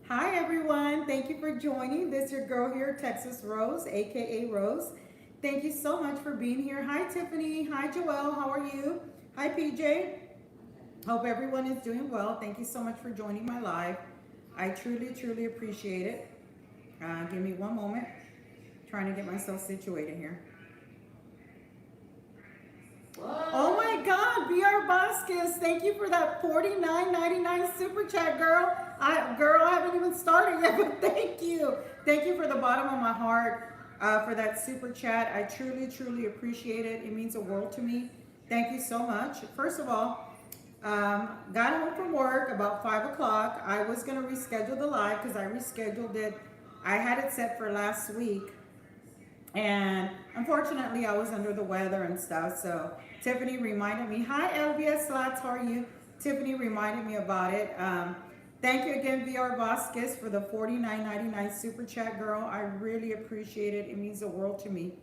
Hi everyone, thank you for joining. This is your girl here, Texas Rose, aka Rose. Thank you so much for being here. Hi Tiffany, hi Joelle, how are you? Hi PJ. Hope everyone is doing well. Thank you so much for joining my live. I truly appreciate it. Give me one moment. Trying to get myself situated here. Oh my God, BR Vasquez, thank you for that $49.99 super chat, girl. I haven't even started yet, but thank you. Thank you for the bottom of my heart for that super chat. I truly appreciate it. It means the world to me. Thank you so much. First of all, got home from work about 5 o'clock. I was going to reschedule the live because I rescheduled it. I had it set for last week. And unfortunately, I was under the weather and stuff. So Tiffany reminded me. Hi, LBS Slots. How are you? Tiffany reminded me about it. Thank you again, VR Vasquez, for the $49.99 super chat, girl. I really appreciate it. It means the world to me.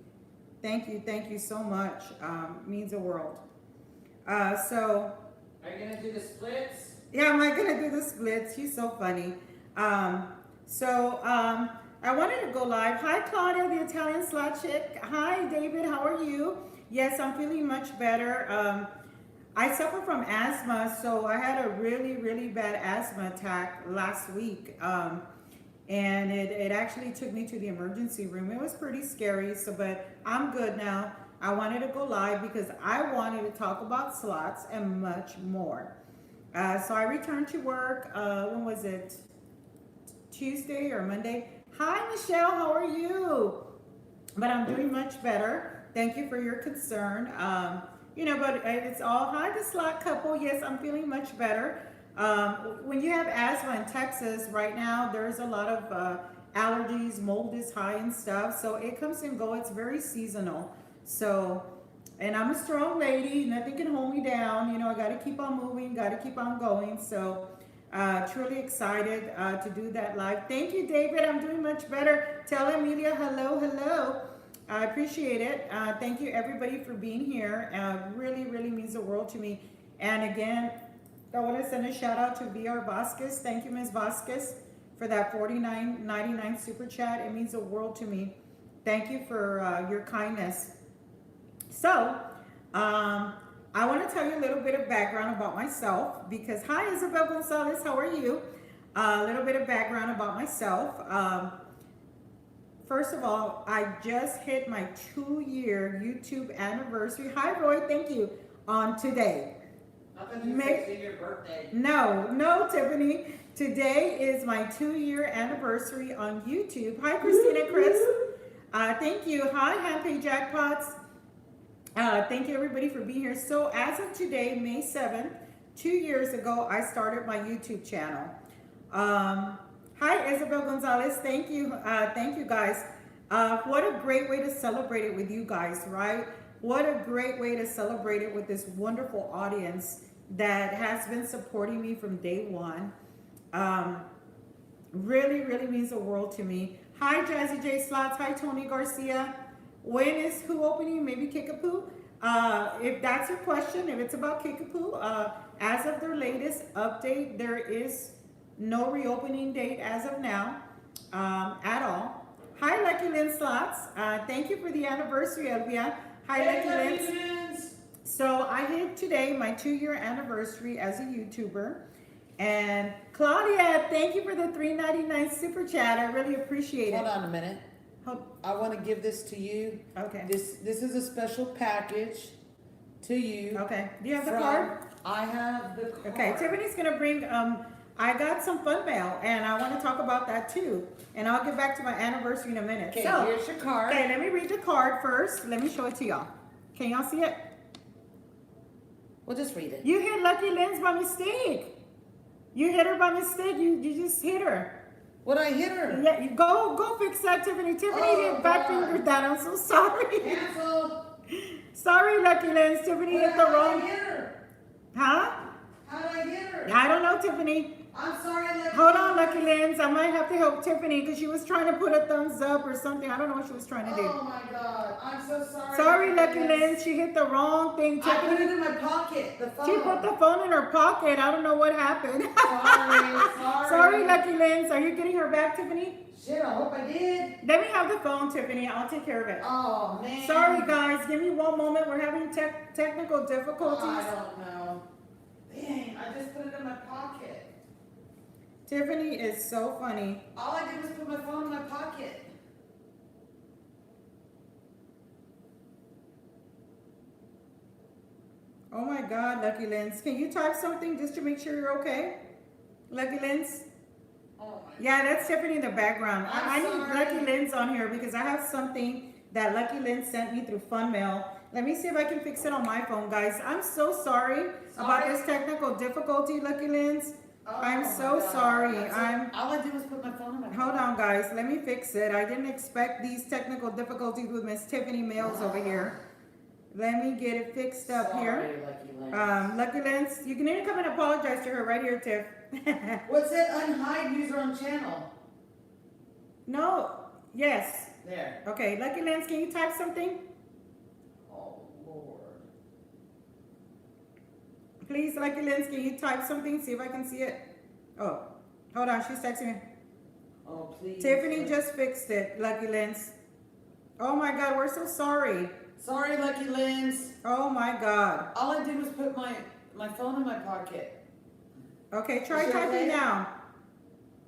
Thank you so much. Means the world. So. Are you gonna do the splits? Yeah, am I gonna do the splits? She's so funny. I wanted to go live. Hi, Claudia, the Italian slot chick. Hi, David. How are you? Yes, I'm feeling much better. I suffer from asthma, so I had a really bad asthma attack last week. And it actually took me to the emergency room. It was pretty scary, but I'm good now. I wanted to go live because I wanted to talk about slots and much more. So I returned to work, when was it? Tuesday or Monday. Hi, Michelle, how are you? But I'm doing much better. Thank you for your concern. But it's all, hi, the slot couple. Yes, I'm feeling much better. When you have asthma in Texas right now, there's a lot of allergies, mold is high and stuff. So it comes and goes. It's very seasonal. So, and I'm a strong lady. Nothing can hold me down. I got to keep on moving, got to keep on going. So, truly excited to do that live. Thank you, David. I'm doing much better. Tell Amelia hello. I appreciate it. Thank you, everybody, for being here. Really means the world to me. And again, I want to send a shout out to VR Vasquez. Thank you, Ms. Vasquez, for that $49.99 super chat. It means the world to me. Thank you for your kindness. So, I want to tell you a little bit of background about myself because, hi, Isabel Gonzalez, how are you? A little bit of background about myself. First of all, I just hit my 2-year YouTube anniversary. Hi, Roy, thank you. On today. Nothing to your birthday. No, Tiffany. Today is my 2-year anniversary on YouTube. Hi, Christina Chris. Thank you. Hi, Handpay Jackpots. Thank you everybody for being here. So as of today, May 7th, 2 years ago, I started my YouTube channel. Hi, Isabel Gonzalez. Thank you guys. What a great way to celebrate it with you guys, right? What a great way to celebrate it with this wonderful audience that has been supporting me from day one. Really means the world to me. Hi, Jazzy J Slots. Hi, Tony Garcia. When is who opening? Maybe Kickapoo? If that's your question, if it's about Kickapoo, as of their latest update, there is no reopening date as of now at all. Hi, Lucky Lynn Slots. Thank you for the anniversary, Elvia. Hi, Lucky Lynn. So I hit today my 2-year anniversary as a YouTuber. And Claudia, thank you for the $3.99 super chat. I really appreciate it. Hold on a minute. I want to give this to you. Okay. This is a special package to you. Okay. Do you have the card? I have the card. Okay. Tiffany's gonna bring. I got some fun mail, and I want to talk about that too. And I'll get back to my anniversary in a minute. Okay. So, here's your card. Okay. Let me read the card first. Let me show it to y'all. Can y'all see it? We'll just read it. You hit Lucky Lynn's by mistake. You hit her by mistake. You just hit her. What I hit her? Yeah, you go fix that, Tiffany. Tiffany did back finger that. I'm so sorry. Cancel. Sorry, Lucky Lens. Tiffany hit the wrong. How did I hit her? Huh? How did I hit her? I don't know, Tiffany. I'm sorry, Lucky. Hold on, Lucky Lens. I might have to help Tiffany because she was trying to put a thumbs up or something. I don't know what she was trying to do. Oh my God, I'm so sorry. Sorry, Lucky Lens. She hit the wrong thing. I put it Tiffany, in my pocket. The phone. she put the phone in her pocket. I don't know what happened. Sorry. Sorry, Lucky Lens. Are you getting her back, Tiffany? Shit, I hope I did. Let me have the phone, Tiffany. I'll take care of it. Oh man. Sorry, guys. Give me one moment. We're having technical difficulties. I don't know. Dang, I just put it in my pocket. Tiffany is so funny. All I did was put my phone in my pocket. Oh my God, Lucky Lens. Can you type something just to make sure you're okay? Lucky Lens? Oh my Yeah, that's Tiffany in the background. I I'm need sorry. Lucky Lens on here because I have something that Lucky Lens sent me through Fun Mail. Let me see if I can fix it on my phone, guys. I'm so sorry about this technical difficulty, Lucky Lens. Oh I'm my so God. sorry. That's all I did was put my phone in my Hold pocket. on, guys. Let me fix it. I didn't expect these technical difficulties with Miss Tiffany Mails over here. Let me get it fixed up here. Lucky Lens. Lucky Lens, you can even come and apologize to her right here, Tiff. What's that? Unhide user on channel. No. Yes. There. Okay, Lucky Lens, can you type something? Oh Lord. Please, Lucky Lens, can you type something? See if I can see it. Oh, hold on. She's texting me. Oh please. Tiffany just fixed it, Lucky Lens. Oh my God, we're so sorry. Sorry, Lucky Lens. Oh my God. All I did was put my phone in my pocket. Okay, try Is it typing okay? now.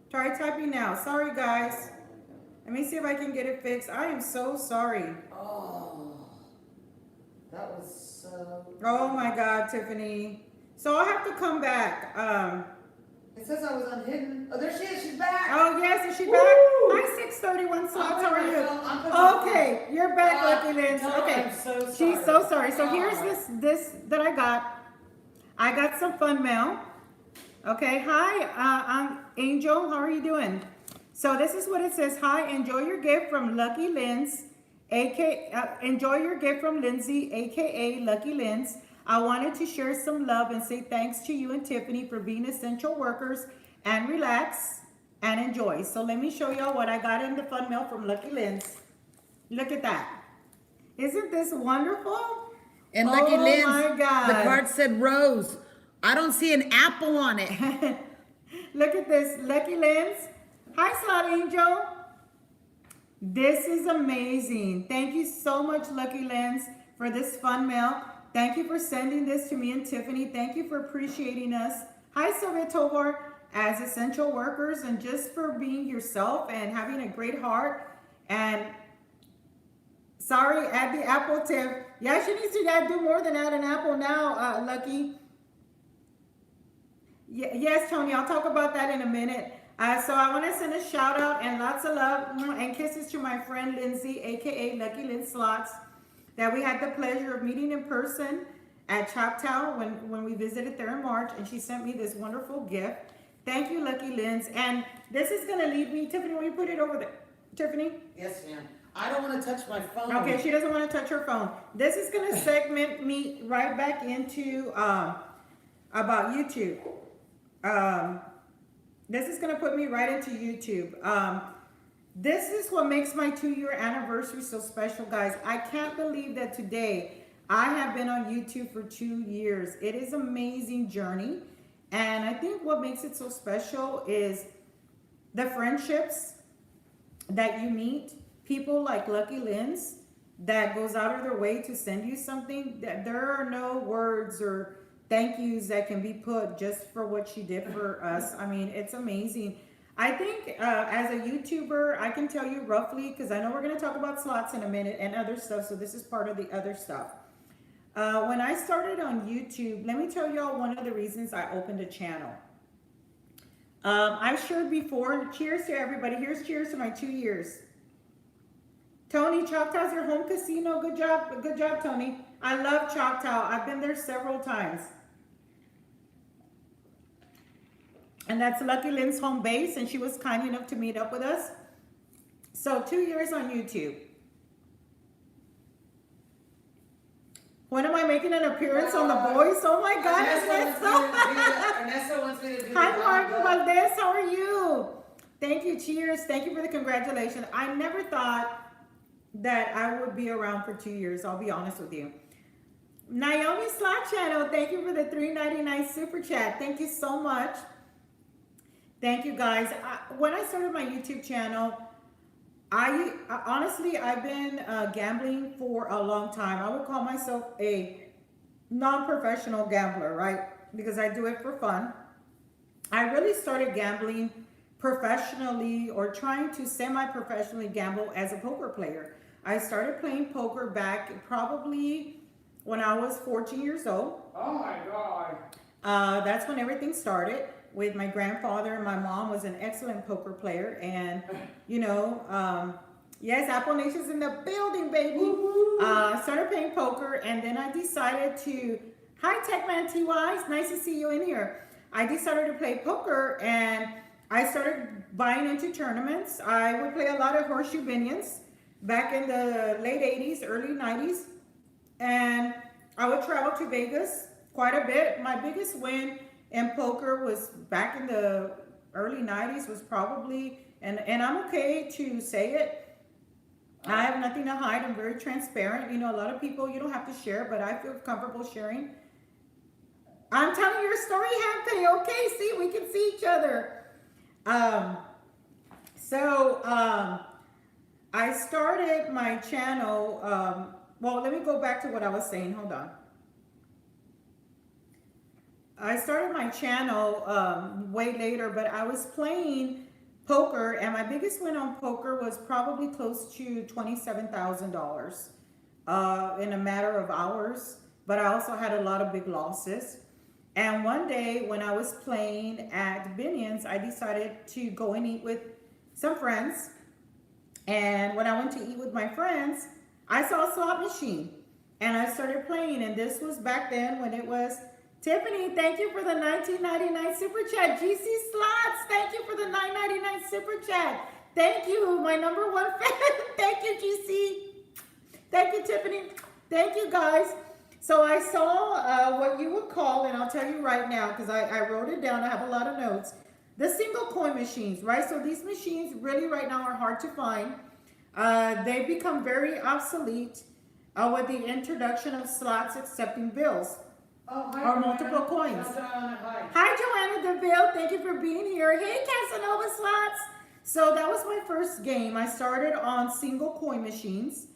Try typing now. Sorry, guys. Let me see if I can get it fixed. I am so sorry. Oh, that was so. Oh my God, Tiffany. So I'll have to come back. It says I was unhidden. Oh, there she is. She's back. Oh yes, is she back? Woo! Hi, 631 slots. I'm How are putting my you? phone- I'm putting my Okay, you're back, Lucky Lens. No, Okay, I'm so sorry. she's so sorry. So Oh. here's this that I got. I got some fun mail. Okay, hi, I'm Angel. How are you doing? So this is what it says. Hi, enjoy your gift from Lucky Lens, enjoy your gift from Lindsay, aka Lucky Lens. I wanted to share some love and say thanks to you and Tiffany for being essential workers and relax and enjoy. So let me show y'all what I got in the fun mail from Lucky Lens. Look at that. Isn't this wonderful? And Lucky Oh Lens, my God. the card said rose. I don't see an apple on it. Look at this, Lucky Lens. Hi, Slot Angel. This is amazing. Thank you so much, Lucky Lens, for this fun mail. Thank you for sending this to me and Tiffany. Thank you for appreciating us. Hi, Sylvia Tovar, as essential workers, and just for being yourself and having a great heart. And sorry, add the apple, Tiff. Yeah, she needs to do more than add an apple now, Lucky. Yes, Tony, I'll talk about that in a minute. So I want to send a shout out and lots of love and kisses to my friend Lindsay, aka Lucky Lens Slots, that we had the pleasure of meeting in person at Choctaw when we visited there in March, and she sent me this wonderful gift. Thank you, Lucky Lens. And this is going to lead me, Tiffany, will you put it over there? Tiffany? Yes, ma'am. I don't want to touch my phone. Okay, she doesn't want to touch her phone. This is going to segment me right back into about YouTube. This is going to put me right into YouTube. This is what makes my 2-year anniversary so special, guys. I can't believe that today I have been on YouTube for 2 years. It is an amazing journey. And I think what makes it so special is the friendships that you meet. People like Lucky Lens that goes out of their way to send you something. That there are no words or thank yous that can be put just for what she did for us. I mean, it's amazing. I think as a YouTuber, I can tell you roughly, because I know we're going to talk about slots in a minute and other stuff, so this is part of the other stuff. When I started on YouTube, let me tell y'all one of the reasons I opened a channel. I've shared before, cheers to everybody. Here's cheers to my 2 years. Tony, Choctaw's your home casino. Good job, Tony. I love Choctaw. I've been there several times. And that's Lucky Lynn's home base, and she was kind enough to meet up with us. So 2 years on YouTube. When am I making an appearance on The Voice? Oh my God, Ernesto wants me to do Hi, the Marco roundup. Valdez. How are you? Thank you. Cheers. Thank you for the congratulations. I never thought that I would be around for 2 years. I'll be honest with you. Naomi Slot Channel, thank you for the $3.99 super chat. Thank you so much. Thank you, guys. When I started my YouTube channel, I honestly, I've been gambling for a long time. I would call myself a non-professional gambler, right? Because I do it for fun. I really started gambling professionally or trying to semi-professionally gamble as a poker player. I started playing poker back probably when I was 14 years old. Oh my God. That's when everything started with my grandfather. My mom was an excellent poker player, and yes, Apple Nation's in the building, baby. Started playing poker, and then I decided to. Hi, Techman TY. It's nice to see you in here. I decided to play poker, and I started buying into tournaments. I would play a lot of horseshoe binions back in the late 80s, early 90s. And I would travel to Vegas quite a bit. My biggest win in poker was back in the early 90s was probably, and I'm okay to say it. I have nothing to hide. I'm very transparent. You know, a lot of people, you don't have to share, but I feel comfortable sharing. I'm telling your story, Happy. Okay, see, we can see each other. I started my channel. Well, let me go back to what I was saying. Hold on. I started my channel way later, but I was playing poker, and my biggest win on poker was probably close to $27,000 in a matter of hours. But I also had a lot of big losses. And one day when I was playing at Binion's, I decided to go and eat with some friends. And when I went to eat with my friends, I saw a slot machine and I started playing. And this was back then when it was Tiffany. Thank you for the $19.99 super chat. GC Slots, thank you for the $9.99 super chat. Thank you, my number one fan. Thank you, GC. Thank you, Tiffany. Thank you, guys. So I saw what you would call, and I'll tell you right now because I wrote it down. I have a lot of notes. The single coin machines, right? So these machines really right now are hard to find. They've become very obsolete with the introduction of slots accepting bills or multiple coins. Hi, Joanna DeVille. Thank you for being here. Hey, Casanova Slots. So that was my first game. I started on single coin machines.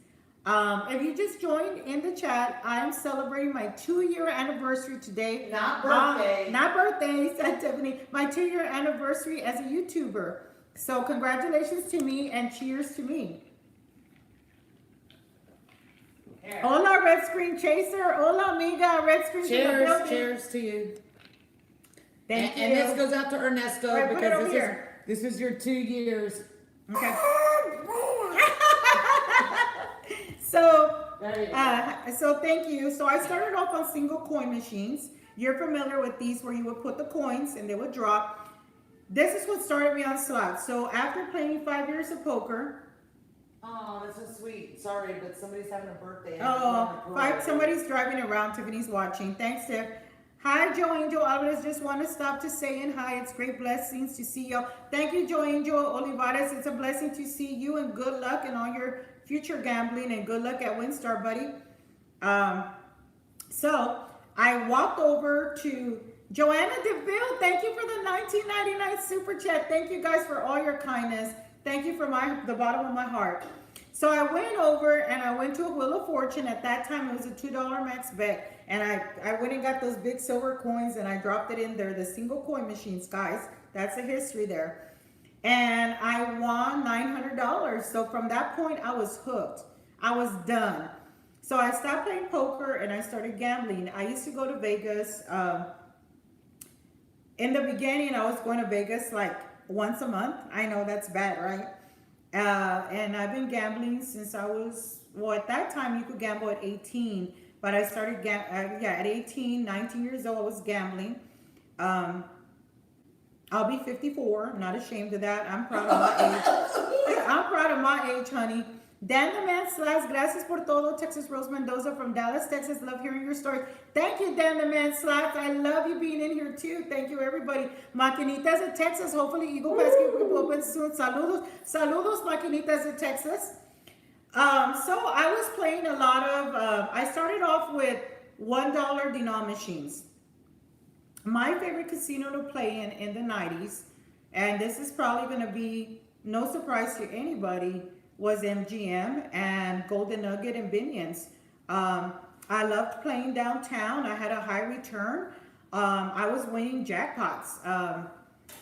If you just joined in the chat, I am celebrating my 2-year anniversary today. Not birthday. Not birthday, said Tiffany. My 2-year anniversary as a YouTuber. So congratulations to me and cheers to me. Here. Hola, Red Screen Chaser. Hola, amiga. Red Screen in the Cheers, building. cheers to you. Thank you. And this goes out to Ernesto All right, put it over because here. this is your 2 years. Okay. So thank you. So I started off on single coin machines. You're familiar with these where you would put the coins and they would drop. This is what started me on slots. So after playing 5 years of poker. Oh, that's so sweet. Sorry, but somebody's having a birthday. Somebody's driving around. Tiffany's watching. Thanks, Tiff. Hi, Joe Angel Alvarez. Just want to stop to say and hi. It's great blessings to see you. Thank you, Joe Angel Olivares. It's a blessing to see you and good luck in all your future gambling and good luck at WinStar, buddy. So I walked over to Joanna DeVille. Thank you for the $19.99 super chat. Thank you guys for all your kindness. Thank you from the bottom of my heart. So I went over and I went to a Wheel of Fortune. At that time, it was a $2 max bet. And I went and got those big silver coins and I dropped it in there. The single coin machines, guys. That's the history there. And I won $900. So from that point, I was hooked. I was done. So I stopped playing poker and I started gambling. I used to go to Vegas. In the beginning, I was going to Vegas like once a month. I know that's bad, right? And I've been gambling since I was, well, at that time you could gamble at 18, but I started, at 18, 19 years old, I was gambling. I'll be 54, I'm not ashamed of that. I'm proud of my age. I'm proud of my age, honey. Dan the Man Slash, gracias por todo. Texas Rose Mendoza from Dallas, Texas. Love hearing your story. Thank you, Dan the Man Slash. I love you being in here too. Thank you, everybody. Maquinitas in Texas. Hopefully, Eagle Pass will open soon. Saludos. Saludos, Maquinitas in Texas. So I was playing a lot of, I started off with $1 denom machines. My favorite casino to play in the 90s, and this is probably going to be no surprise to anybody, was MGM and Golden Nugget and Binions. I loved playing downtown. I had a high return. I was winning jackpots.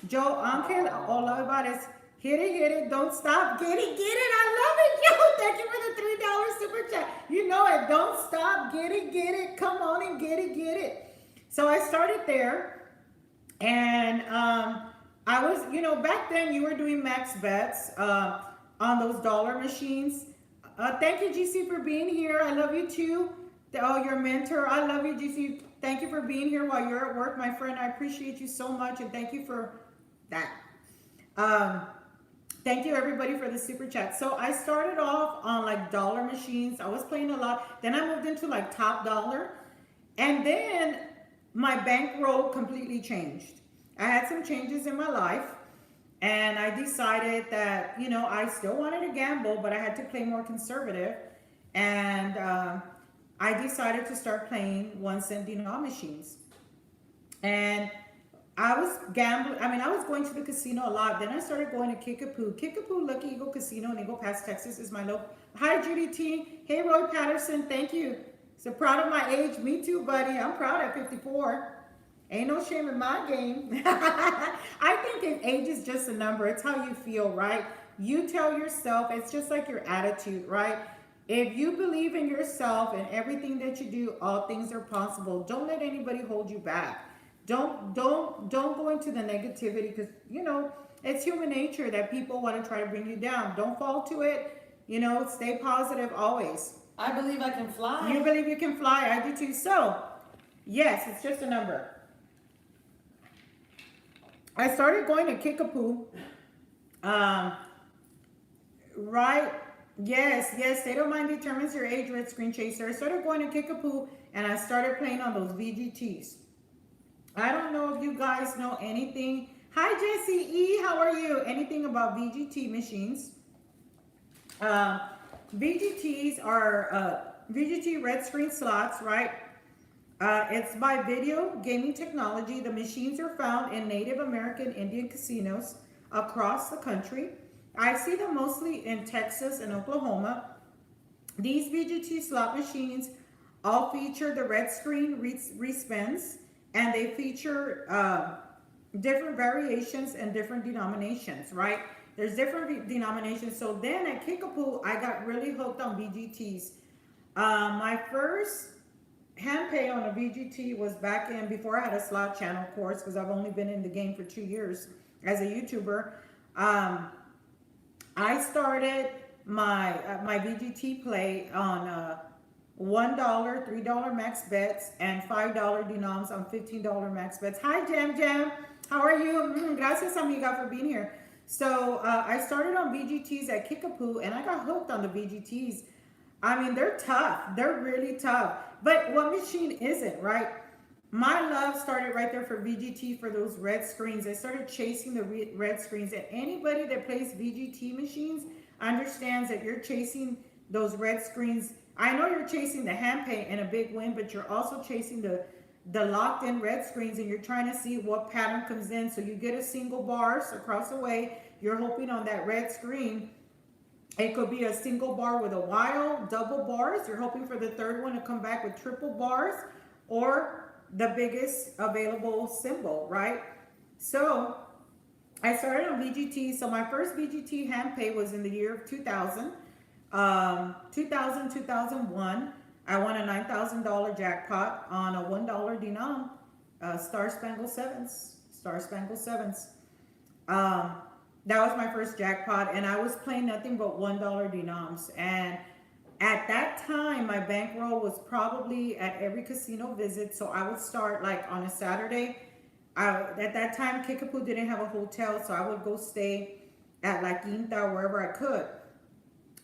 Joe Angel Olivares, hit it, don't stop, get it. I love it, Joe. Thank you for the $3 super chat. You know it, don't stop, get it. Come on and get it. So I started there, and I was, back then you were doing max bets on those dollar machines. Thank you, GC, for being here. I love you too. Oh, your mentor. I love you, GC. Thank you for being here while you're at work, my friend. I appreciate you so much, and thank you for that. Thank you, everybody, for the super chat. So I started off on like dollar machines. I was playing a lot. Then I moved into like top dollar, and then my bankroll completely changed. I had some changes in my life, and I decided that, I still wanted to gamble, but I had to play more conservative. And I decided to start playing 1 cent denom machines. And I was gambling. I was going to the casino a lot. Then I started going to Kickapoo. Kickapoo Lucky Eagle Casino in Eagle Pass, Texas is my local. Hi, Judy T. Hey, Roy Patterson. Thank you. So proud of my age. Me too, buddy. I'm proud at 54. Ain't no shame in my game. I think age is just a number. It's how you feel, right? You tell yourself, it's just like your attitude, right? If you believe in yourself and everything that you do, all things are possible. Don't let anybody hold you back. Don't go into the negativity, because, it's human nature that people want to try to bring you down. Don't fall to it. Stay positive always. I believe I can fly. You believe you can fly. I do too. So, yes, it's just a number. I started going to Kickapoo. Right. Yes. State of mind determines your age, red screen chaser. I started going to Kickapoo, and I started playing on those VGTs. I don't know if you guys know anything. Hi, Jessie E. How are you? Anything about VGT machines? VGTs are VGT red screen slots, right? It's by Video Gaming Technology. The machines are found in Native American Indian casinos across the country. I see them mostly in Texas and Oklahoma. These VGT slot machines all feature the red screen respins, and they feature different variations and different denominations, right? There's different denominations. So then at Kickapoo, I got really hooked on VGTs. My first hand pay on a VGT was back in, before I had a slot channel, of course, because I've only been in the game for 2 years as a YouTuber. I started my VGT play on $1, $3 max bets, and $5 denoms on $15 max bets. Hi, Jam. How are you? Gracias, amiga, for being here. So I started on VGTs at Kickapoo, and I got hooked on the VGTs. They're tough. They're really tough. But what machine isn't, right? My love started right there for VGT, for those red screens. I started chasing the red screens. And anybody that plays VGT machines understands that you're chasing those red screens. I know you're chasing the hand pay and a big win, but you're also chasing the locked in red screens, and you're trying to see what pattern comes in. So you get a single bars across the way. You're hoping on that red screen. It could be a single bar with a while, double bars. You're hoping for the third one to come back with triple bars, or the biggest available symbol, right? So I started on VGT. So my first VGT hand pay was in the year of 2000. 2001, I won a $9,000 jackpot on a $1 denom, Star Spangled Sevens. That was my first jackpot, and I was playing nothing but $1 denoms. And at that time, my bankroll was probably at every casino visit. So I would start like on a Saturday. At that time, Kickapoo didn't have a hotel, so I would go stay at La Quinta or wherever I could.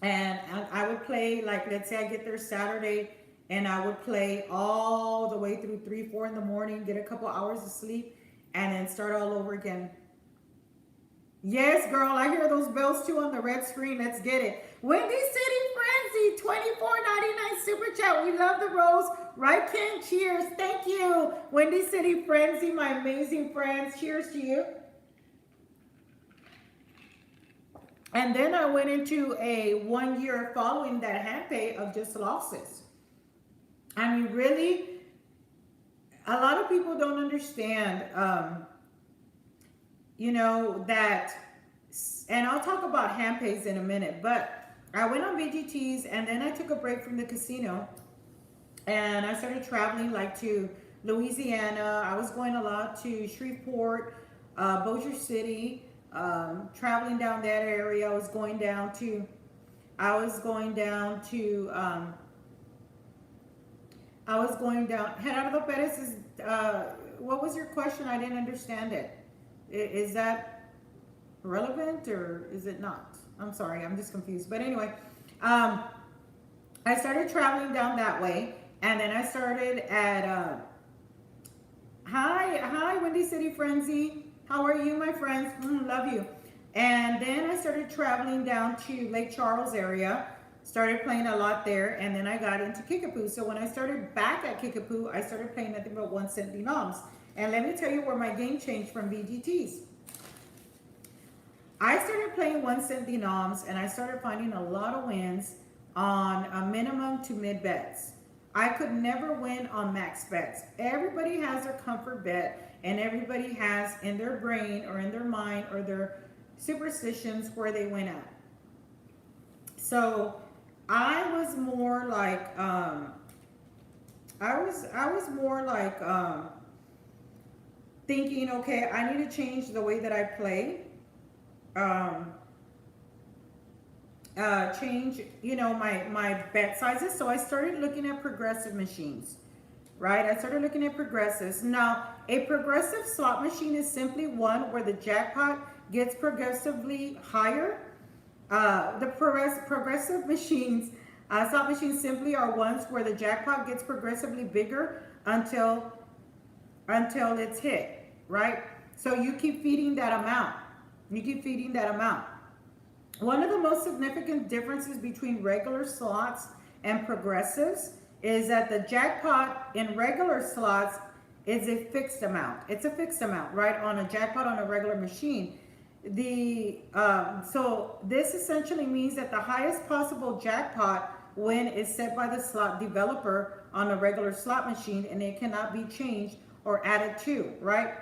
And I would play, like, let's say I get there Saturday, and I would play all the way through 3, 4 in the morning, get a couple hours of sleep, and then start all over again. Yes, girl, I hear those bells too on the red screen. Let's get it. Windy City Frenzy, 24.99 super chat. We love the rose. Right, Ken? Cheers. Thank you. Windy City Frenzy, my amazing friends. Cheers to you. And then I went into a 1 year following that hand pay of just losses. I mean, really, a lot of people don't understand, that, and I'll talk about hand pays in a minute, but I went on VGTs and then I took a break from the casino and I started traveling like to Louisiana. I was going a lot to Shreveport, Bossier City, traveling down that area. I was going down to, Gerardo Perez is, what was your question? I didn't understand it. Is that relevant or is it not? I'm sorry, I'm just confused. But anyway, I started traveling down that way, and then I started at hi Windy City Frenzy. How are you, my friends? Love you. And then I started traveling down to Lake Charles area, started playing a lot there, and then I got into Kickapoo. So when I started back at Kickapoo, I started playing nothing but 1 cent denoms. And let me tell you where my game changed from VGTs. I started playing 1 cent denoms and I started finding a lot of wins on a minimum to mid bets. I could never win on max bets. Everybody has their comfort bet and everybody has in their brain or in their mind or their superstitions where they win at. So I was more like, thinking, okay, I need to change the way that I play. Change, my bet sizes. So I started looking at progressive machines, right? I started looking at progressives. Now, a progressive slot machine is simply one where the jackpot gets progressively higher. The progressive machines, slot machines simply are ones where the jackpot gets progressively bigger until it's hit, right? So you keep feeding that amount. One of the most significant differences between regular slots and progressives is that the jackpot in regular slots is a fixed amount. It's a fixed amount, right? On a jackpot on a regular machine. So this essentially means that the highest possible jackpot win is set by the slot developer on a regular slot machine, and it cannot be changed or added to, right?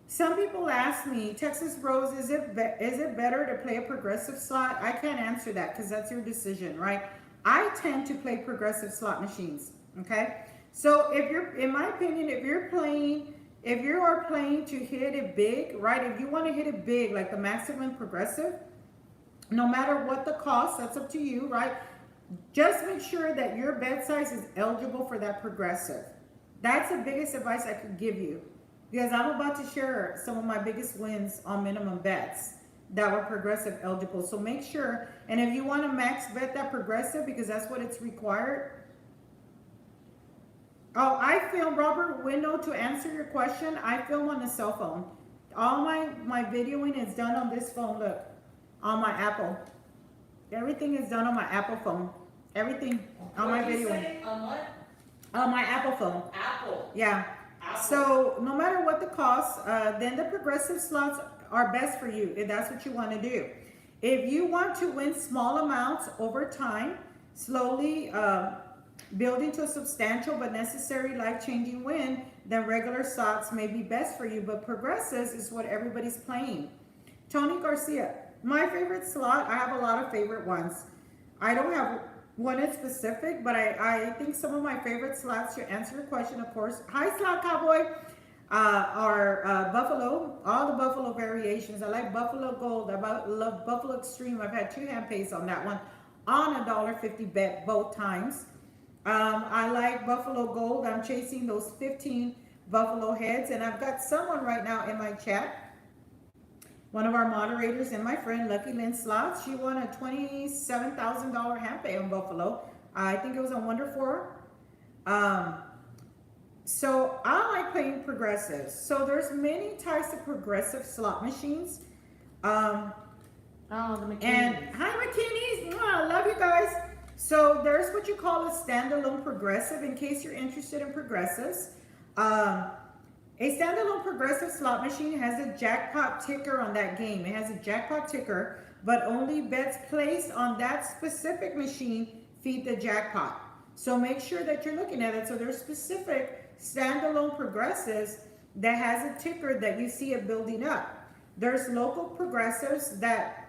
Some people ask me, Texas Rose, is it better to play a progressive slot? I can't answer that because that's your decision, right? I tend to play progressive slot machines, okay? So if you're, in my opinion, if you are playing to hit it big, right? If you want to hit it big, like the maximum progressive, no matter what the cost, that's up to you, right? Just make sure that your bet size is eligible for that progressive. That's the biggest advice I could give you, because I'm about to share some of my biggest wins on minimum bets that were progressive eligible. So make sure, and if you want to max bet that progressive, because that's what it's required. Oh, I film, Robert Window, to answer your question, I film on a cell phone. All my videoing is done on this phone, look, on my Apple. Everything is done on my Apple phone. Everything on my videoing. On what? On my Apple phone. Apple. Yeah. Apple. So no matter what the cost, then the progressive slots are best for you if that's what you want to do. If you want to win small amounts over time, slowly building to a substantial but necessary life-changing win, then regular slots may be best for you, but progressives is what everybody's playing. Tony Garcia, my favorite slot, I have a lot of favorite ones. I don't have one in specific, but I think some of my favorite slots, to answer your question, of course, hi Slot Cowboy, are Buffalo, all the Buffalo variations. I like Buffalo Gold, I love Buffalo Extreme. I've had 2 hand pays on that one, on $1.50 bet both times. I like Buffalo Gold. I'm chasing those 15 Buffalo heads, and I've got someone right now in my chat one of our moderators and my friend Lucky Lynn Slots. She won a $27,000 hand pay on Buffalo. I think it was on Wonder 4. So I like playing progressives. So there's many types of progressive slot machines. Oh, the McKinney. And hi McKinney's, I love you guys. So there's what you call a standalone progressive in case you're interested in progressives. A standalone progressive slot machine has a jackpot ticker on that game. It has a jackpot ticker, but only bets placed on that specific machine feed the jackpot. So make sure that you're looking at it. So there's specific standalone progressives that has a ticker that you see it building up. There's local progressives that.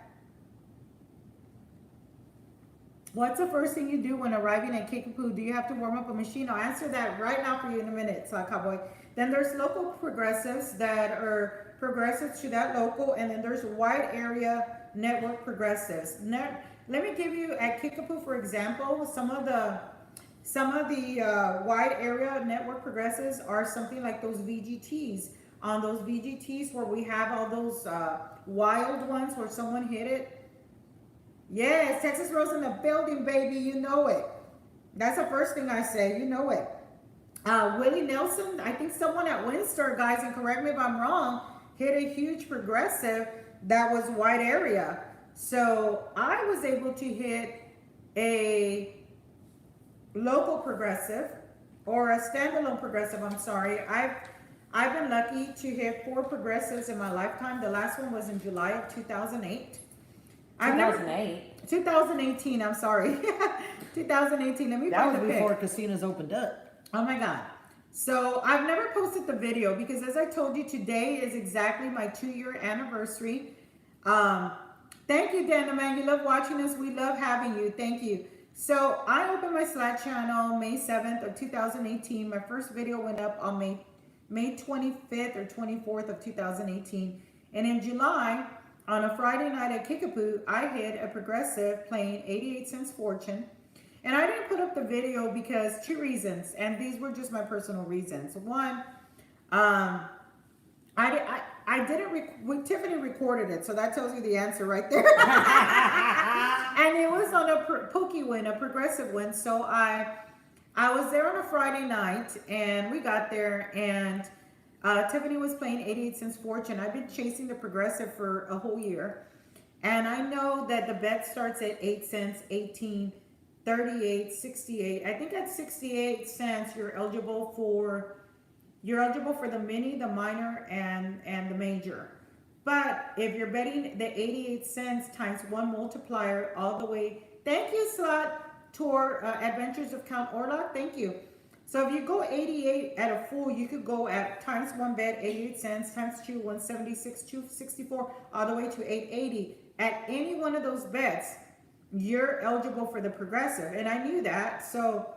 What's the first thing you do when arriving at Kickapoo? Do you have to warm up a machine? I'll answer that right now for you in a minute, Cowboy. Then there's local progressives that are progressives to that local, and then there's wide area network progressives. Let me give you at Kickapoo, for example, some of the wide area network progressives are something like those VGTs. On those VGTs where we have all those wild ones where someone hit it. Yes, Texas Rose in the building, baby. You know it. That's the first thing I say. You know it. Willie Nelson, I think someone at Windstar, guys, and correct me if I'm wrong, hit a huge progressive that was wide area. So I was able to hit a local progressive or a standalone progressive. I'm sorry. I've been lucky to hit 4 progressives in my lifetime. The last one was in July of 2008. 2018, I'm sorry. 2018. Let me That find was the before pic. casinos opened up. Oh my God. So I've never posted the video because as I told you, today is exactly my 2-year anniversary. Thank you, Dana, man. You love watching us. We love having you. Thank you. So I opened my Slack channel May 7th of 2018. My first video went up on May 25th or 24th of 2018. And in July, on a Friday night at Kickapoo, I hit a progressive playing 88 cents fortune. And I didn't put up the video because 2 reasons, and these were just my personal reasons. One, Tiffany recorded it, so that tells you the answer right there. And it was on a pokey win, a progressive win. So I was there on a Friday night, and we got there, and Tiffany was playing 88 cents fortune. I've been chasing the progressive for a whole year, and I know that the bet starts at 8 cents, 18, 38, 68. I think at 68 cents you're eligible for the mini, the minor, and the major. But if you're betting the 88 cents times 1 multiplier all the way, thank you, Slot Tour Adventures of Count Orlok, thank you. So if you go 88 at a full, you could go at times 1 bet 88 cents, times 2 176, 264, all the way to 880. At any one of those bets, you're eligible for the progressive, and I knew that. So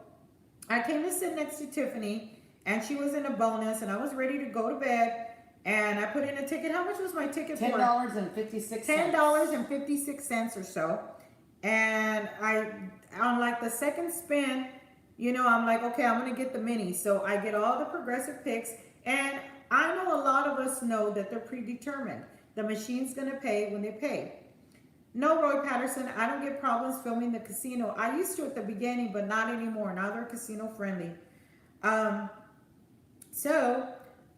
I came to sit next to Tiffany, and she was in a bonus, and I was ready to go to bed, and I put in a ticket. How much was my ticket for? $10.56. $10.56 or so. And on like the second spin, you know, I'm like, okay, I'm gonna get the mini. So I get all the progressive picks, and I know a lot of us know that they're predetermined. The machine's gonna pay when they pay. No, Roy Patterson, I don't get problems filming the casino. I used to at the beginning, but not anymore. Now they're casino friendly. So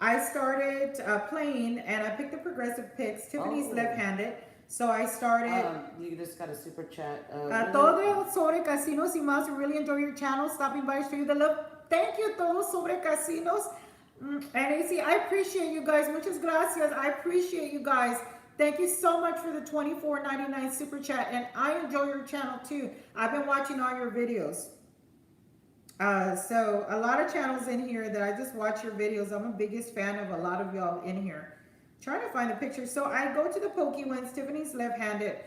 I started playing, and I picked the progressive picks. Tiffany's left-handed, so I started. You just got a super chat. Todo sobre casinos y más. Really enjoy your channel. Stopping by to show you the love. Thank you, todo sobre casinos. And AC, I appreciate you guys. Muchas gracias. I appreciate you guys. Thank you so much for the $24.99 super chat, and I enjoy your channel too. I've been watching all your videos. So a lot of channels in here that I just watch your videos. I'm a biggest fan of a lot of y'all in here. Trying to find the picture. So I go to the pokey ones. Tiffany's left-handed,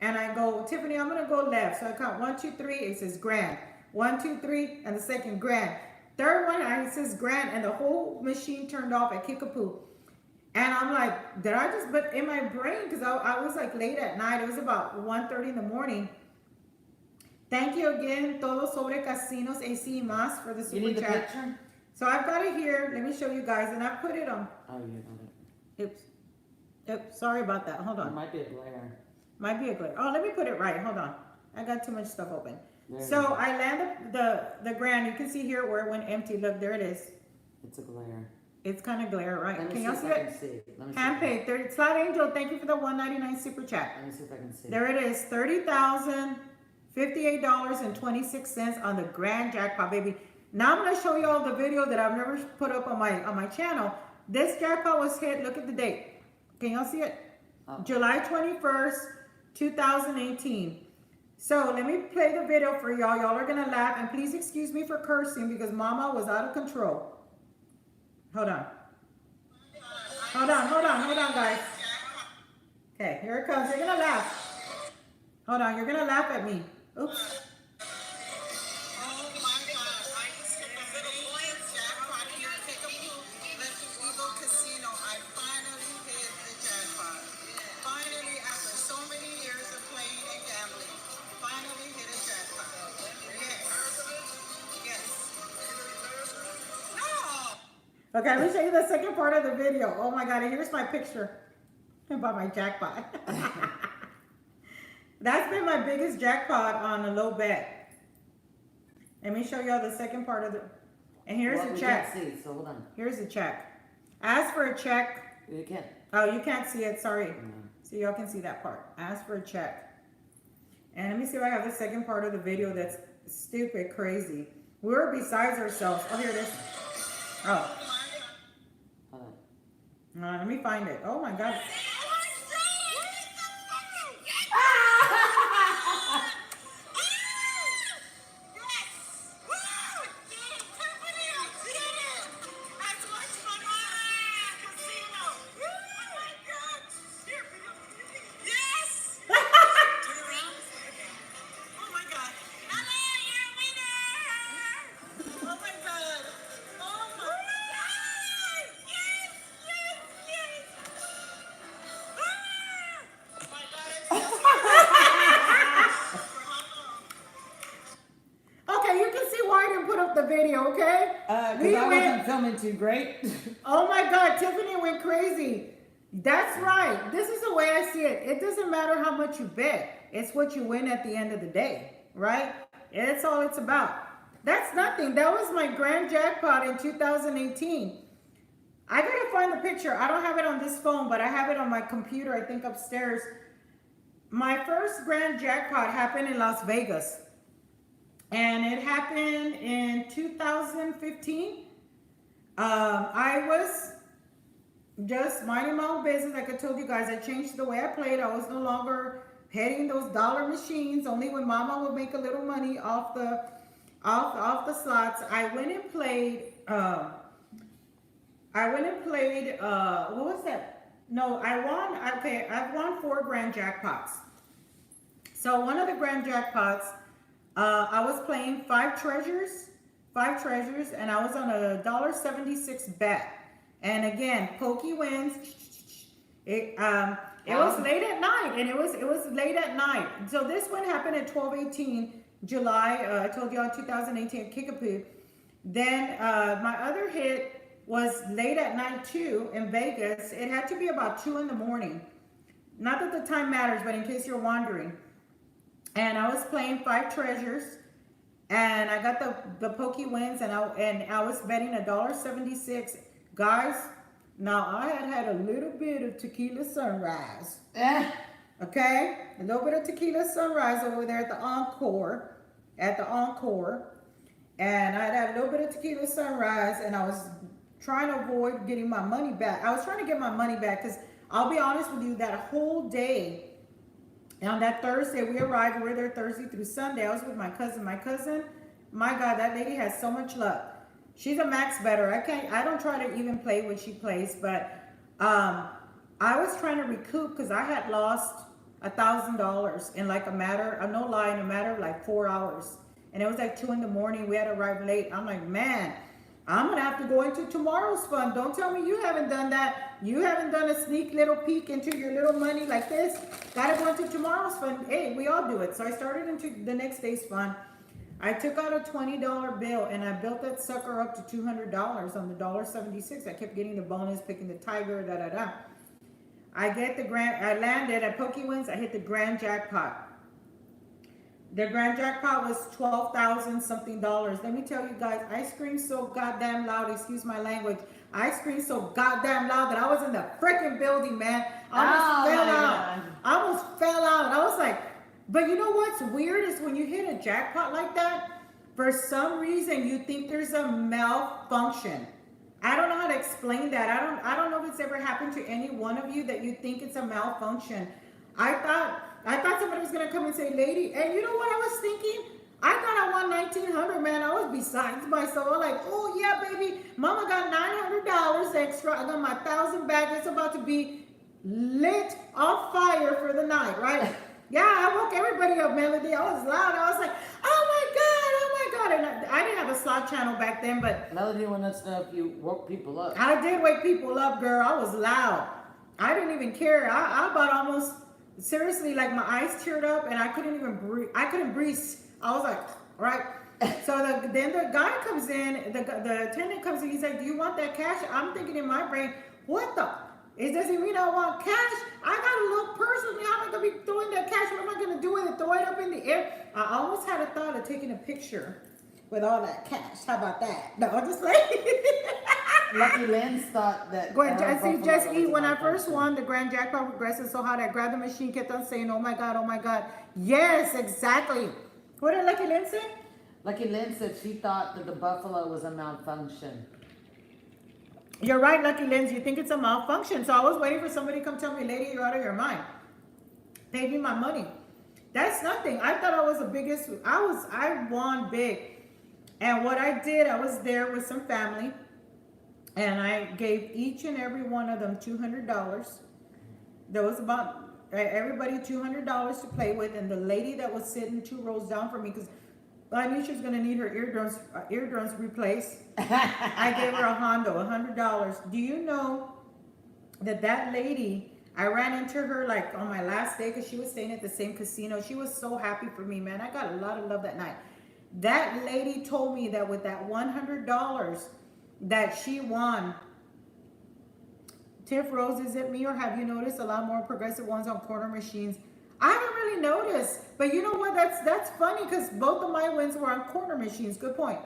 and I go, Tiffany, I'm gonna go left. So I count 1, 2, 3. It says grand. 1, 2, 3, and the second grand. Third one, it says grand, and the whole machine turned off at Kickapoo. And I'm like, did I just, but in my brain, because I was like late at night, it was about 1:30 in the morning. Thank you again, todo sobre casinos, AC más for the super You need the chat. picture? So I've got it here. Let me show you guys, and I put it on. Oh, you got it. Oops. Yep, sorry about that. Hold It on. might be a glare. Might be a glitch. Oh, let me put it right. Hold on. I got too much stuff open. There it So is. I landed the grand. You can see here where it went empty. Look, there it is. It's a glare. It's kind of glare, right? Let me Can see y'all if see I it? can see. Let me see. Hand paid. 30. Slot Angel, thank you for the $1.99 super chat. Let me see if I can see. There it is. $30,058.26 on the grand jackpot, baby. Now I'm gonna show you all the video that I've never put up on my channel. This jackpot was hit. Look at the date. Can y'all see it? Oh. July 21st, 2018. So let me play the video for y'all. Y'all are gonna laugh, and please excuse me for cursing because Mama was out of control. Hold on. Hold on, guys. Okay, here it comes. You're gonna laugh. Hold on, you're gonna laugh at me. Oops. Oh my God. I just hit the little Lions jackpot here at Eagle Casino. I finally hit the jackpot. Finally, after so many years of playing and gambling, finally hit a jackpot. Yes. Yes. No! Okay, let me show you the second part of the video. Oh my God, and here's my picture about my jackpot. That's been my biggest jackpot on a low bet. Let me show y'all the second part of the, and here's Well, the we check. can't see, so hold on. Here's the check. Ask for a check. You can't. Oh, you can't see it, sorry. No. So y'all can see that part. Ask for a check. And let me see if I have the second part of the video that's stupid crazy. We were besides ourselves. Oh, here it is. Oh, Hold on. let me find it. Oh my God. Okay, you can see why I didn't put up the video, okay? Because I wasn't filming too great. Oh my God, Tiffany went crazy. That's right. This is the way I see it. It doesn't matter how much you bet. It's what you win at the end of the day, right? That's all it's about. That's nothing. That was my grand jackpot in 2018. I gotta find the picture. I don't have it on this phone, but I have it on my computer, I think upstairs. My first grand jackpot happened in Las Vegas. And it happened in 2015. I was just minding my own business. Like I told you guys, I changed the way I played. I was no longer hitting those dollar machines. Only when Mama would make a little money off the slots. I went and played. What was that? No, I won. Okay, I've won 4 grand jackpots. So one of the grand jackpots, I was playing five treasures, and I was on a $1.76 bet. And again, Pokey wins. It was late at night, and it was late at night. So this one happened at 12/18 July. I told you all 2018 at Kickapoo. Then my other hit was late at night too in Vegas. It had to be about 2 in the morning. Not that the time matters, but in case you're wondering. And I was playing five treasures, and I got the Pokey wins, and I was betting $1.76. Guys, now I had a little bit of tequila sunrise. Okay, a little bit of tequila sunrise over there at the Encore, and I had a little bit of tequila sunrise, and I was trying to avoid getting my money back. I was trying to get my money back because I'll be honest with you, that whole day. And on that Thursday, we arrived. We were there Thursday through Sunday. I was with my cousin. My cousin, my God, that lady has so much luck. She's a max bettor. I don't try to even play what she plays, but I was trying to recoup because I had lost $1,000 in like a matter of like 4 hours. And it was like 2 in the morning. We had arrived late. I'm like, man, I'm going to have to go into tomorrow's fund. Don't tell me you haven't done that. You haven't done a sneak little peek into your little money like this. Got to go into tomorrow's fund. Hey, we all do it. So I started into the next day's fund. I took out a $20 bill and I built that sucker up to $200 on the $1.76. I kept getting the bonus, picking the tiger, I get the grand. I landed at PokeWins. I hit the grand jackpot. The grand jackpot was 12,000 something dollars. Let me tell you guys, I screamed so goddamn loud. Excuse my language. I screamed so goddamn loud that I was in the freaking building, man. I almost fell out. I almost fell out. I was like, but you know what's weird is when you hit a jackpot like that, for some reason you think there's a malfunction. I don't know how to explain that. I don't know if it's ever happened to any one of you that you think it's a malfunction. I thought somebody was gonna come and say, lady, and you know what I was thinking? I thought I won 1,900, man. I was besides myself. I'm like, oh yeah, baby, mama got $900 extra. I got my 1,000 back. It's about to be lit on fire for the night, right? Yeah, I woke everybody up, Melody. I was loud. I was like, oh my god, oh my god. And I didn't have a slot channel back then, but Melody wanted us to know if you woke people up. I did wake people up, girl. I was loud. I didn't even care. I about almost seriously, like my eyes teared up and I couldn't even breathe. I couldn't breathe. I was like, right. So then the guy comes in, the attendant comes in. He's like, do you want that cash? I'm thinking in my brain, what the? It doesn't mean I want cash. I got a little purse with me. How am I going to be throwing that cash? What am I going to do with it? Throw it up in the air? I almost had a thought of taking a picture with all that cash. How about that? No, I'm just like. Lucky Lens thought that. Go ahead, see, just eat. When I first won the grand jackpot progressed so hard, I grabbed the machine, kept on saying, oh my God, oh my God. Yes, exactly. What did Lucky Lynn say? Lucky Lens said she thought that the buffalo was a malfunction. You're right, Lucky Lens. You think it's a malfunction. So I was waiting for somebody to come tell me, lady, you're out of your mind. Pay me my money. That's nothing. I thought I was the biggest. I won big. And what I did, I was there with some family. And I gave each and every one of them $200. There was about everybody $200 to play with. And the lady that was sitting 2 rows down from me, because I knew she was going to need her eardrums replaced. I gave her a Hondo, $100. Do you know that lady, I ran into her like on my last day because she was staying at the same casino. She was so happy for me, man. I got a lot of love that night. That lady told me that with that $100 that she won, Tiff Rose, is it me or have you noticed a lot more progressive ones on corner machines? I haven't really noticed, but you know what? That's funny because both of my wins were on corner machines. Good point.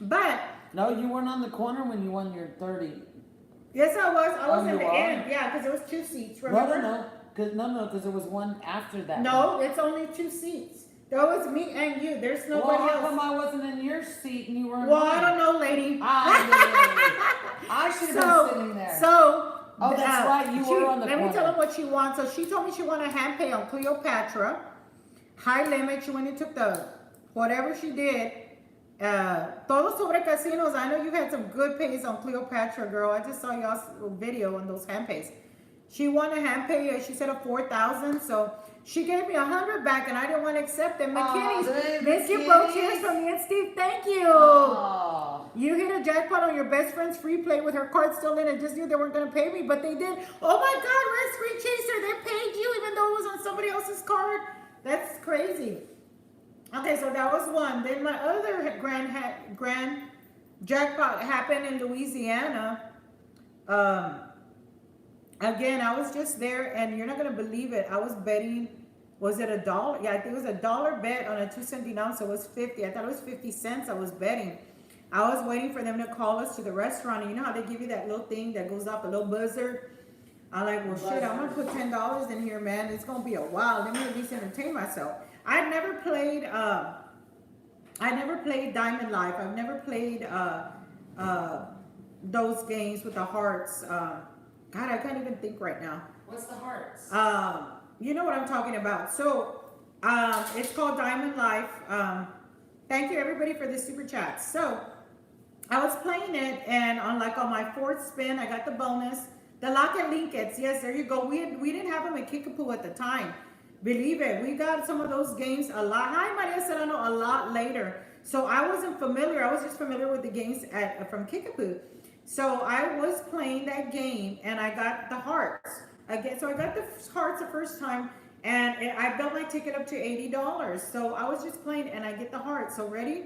But no, you weren't on the corner when you won your 30. Yes, I was. I was Oh, in you the are? end. Yeah, because there was 2 seats. Remember? No, because there was one after that. No, it's only 2 seats. There was me and you. There's nobody Well, how else. come I wasn't in your seat and you were in Well, mine? I don't know, lady. I should have been sitting there. Oh, that's right. You were on the Let corner. me tell them what she wants. So she told me she wanted a hand pay on Cleopatra. High limit. She went and took the whatever she did. Todos sobre casinos. I know you had some good pays on Cleopatra, girl. I just saw y'all's video on those hand pays. She won a hand pay. She said a 4,000. So she gave me 100 back, and I didn't want to accept them. McKinney's. Miss you both. Cheers from me and Steve. Thank you. Oh. You hit a jackpot on your best friend's free play with her card still in. And just knew they weren't going to pay me, but they did. Oh my God, Red Screen Chaser. They paid you even though it was on somebody else's card. That's crazy. Okay, so that was one. Then my other grand jackpot happened in Louisiana. Again, I was just there, and you're not gonna believe it. I was betting. Was it $1? Yeah, I think it was $1 bet on a 2-cent denominator, so it was 50. I thought it was 50 cents. I was betting. I was waiting for them to call us to the restaurant, and you know how they give you that little thing that goes off, a little buzzer. I'm like, well, shit, I'm gonna put $10 in here, man. It's gonna be a while. Let me at least entertain myself. I've never played. I never played Diamond Life. I've never played those games with the hearts. God, I can't even think right now. What's the hearts? You know what I'm talking about. So it's called Diamond Life. Thank you everybody for the super chat. So I was playing it, and on my 4th spin, I got the bonus. The lock and linkets. Yes, there you go. We didn't have them at Kickapoo at the time. Believe it. We got some of those games a lot. Hi, Maria Serrano, a lot later. So I wasn't familiar. I was just familiar with the games from Kickapoo. So I was playing that game, and I got the hearts. Again, so I got the hearts the first time, and I built my ticket up to $80. So I was just playing, and I get the hearts. So ready?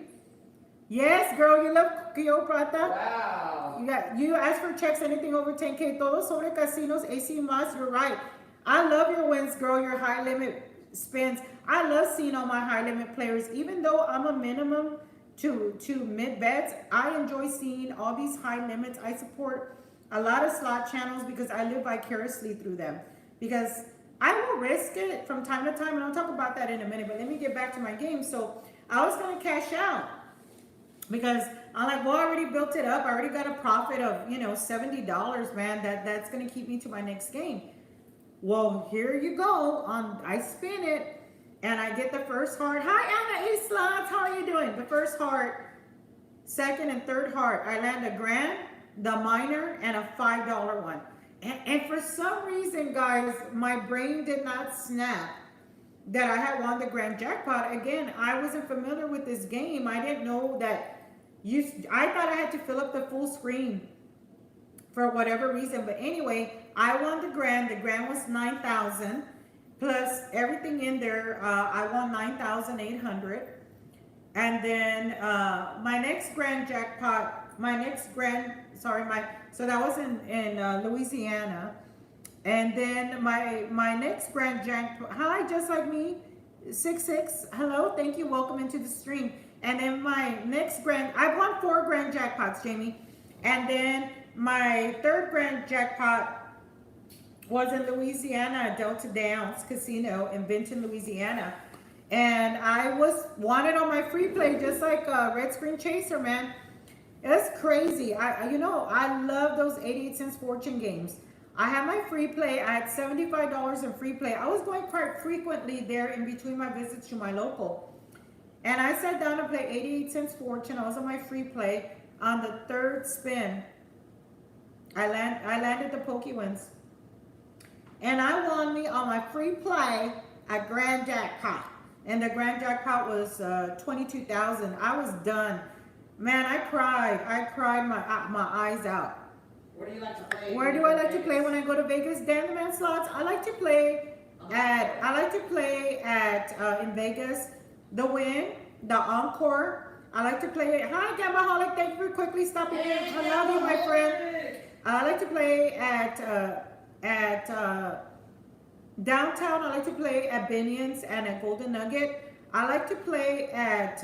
Yes, girl, you love Kyo Prata. Wow. You ask for checks anything over 10K. Todos sobre casinos, AC Mas, you're right. I love your wins, girl, your high limit spins. I love seeing all my high limit players. Even though I'm a minimum to mid bets, I enjoy seeing all these high limits. I support a lot of slot channels because I live vicariously through them. Because I will risk it from time to time, and I'll talk about that in a minute. But let me get back to my game. So I was gonna cash out because I'm like, well, I already built it up. I already got a profit of $70, man. That's gonna keep me to my next game. Well, here you go. I spin it, and I get the first heart. Hi, Anna A Slots. How are you doing? The first heart, second and third heart. I land a grand, the minor, and a $5 one. And for some reason, guys, my brain did not snap that I had won the grand jackpot. Again, I wasn't familiar with this game. I didn't know that I thought I had to fill up the full screen for whatever reason. But anyway, I won the grand. The grand was 9,000 plus everything in there. I won 9,800. And then my next grand jackpot, so that was in Louisiana. And then my next grand jackpot, hi, just like me, 66. Hello, thank you, welcome into the stream. And then my next grand, I won 4 grand jackpots, Jamie. And then my third grand jackpot was in Louisiana, Delta Downs Casino in Benton, Louisiana. And I wanted on my free play, just like Red Screen Chaser, man. It's crazy. I love those 88 cents fortune games. I had my free play. I had $75 in free play. I was going quite frequently there in between my visits to my local. And I sat down to play 88 cents fortune. I was on my free play. On the third spin, I landed the Pokey wins. And I won me on my free play a grand jackpot. And the grand jackpot was 22,000. I was done. Man, I cried. I cried my eyes out. Where do you like to play? Where do I like to play when I go to Vegas? Dan the Man Slots. I like to play in Vegas, the Win, the Encore. I like to play it. Hi, Gambaholic. Thank you for quickly stopping in. I love you, my friend. I like to play at downtown. I like to play at Binion's and at Golden Nugget. I like to play at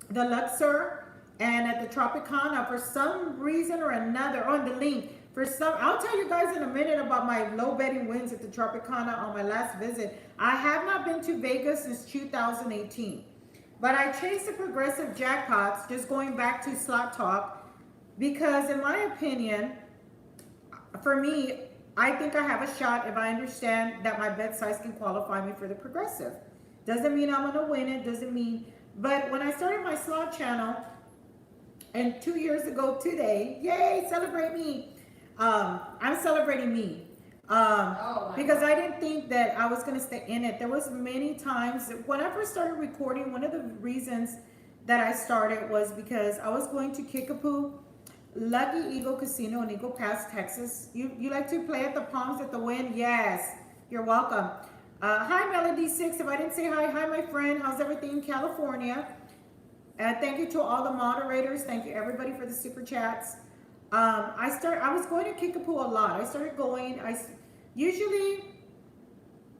the Luxor and at the Tropicana for some reason or another. On the link I'll tell you guys in a minute about my low betting wins at the Tropicana on my last visit. I have not been to Vegas since 2018, but I chased the progressive jackpots, just going back to Slot Talk, because in my opinion, for me, I think I have a shot if I understand that my bet size can qualify me for the progressive. Doesn't mean I'm gonna win it, doesn't mean, but when I started my slot channel, and 2 years ago today, yay, celebrate me. I'm celebrating me. Because I didn't think that I was gonna stay in it. There was many times, when I first started recording, one of the reasons that I started was because I was going to Kickapoo, Lucky Eagle Casino in Eagle Pass, Texas. You like to play at the Palms at the Win? Yes, you're welcome. Hi Melody6, if I didn't say hi, hi my friend, how's everything in California? Thank you to all the moderators. Thank you everybody for the super chats. I was going to Kickapoo a lot. I started going,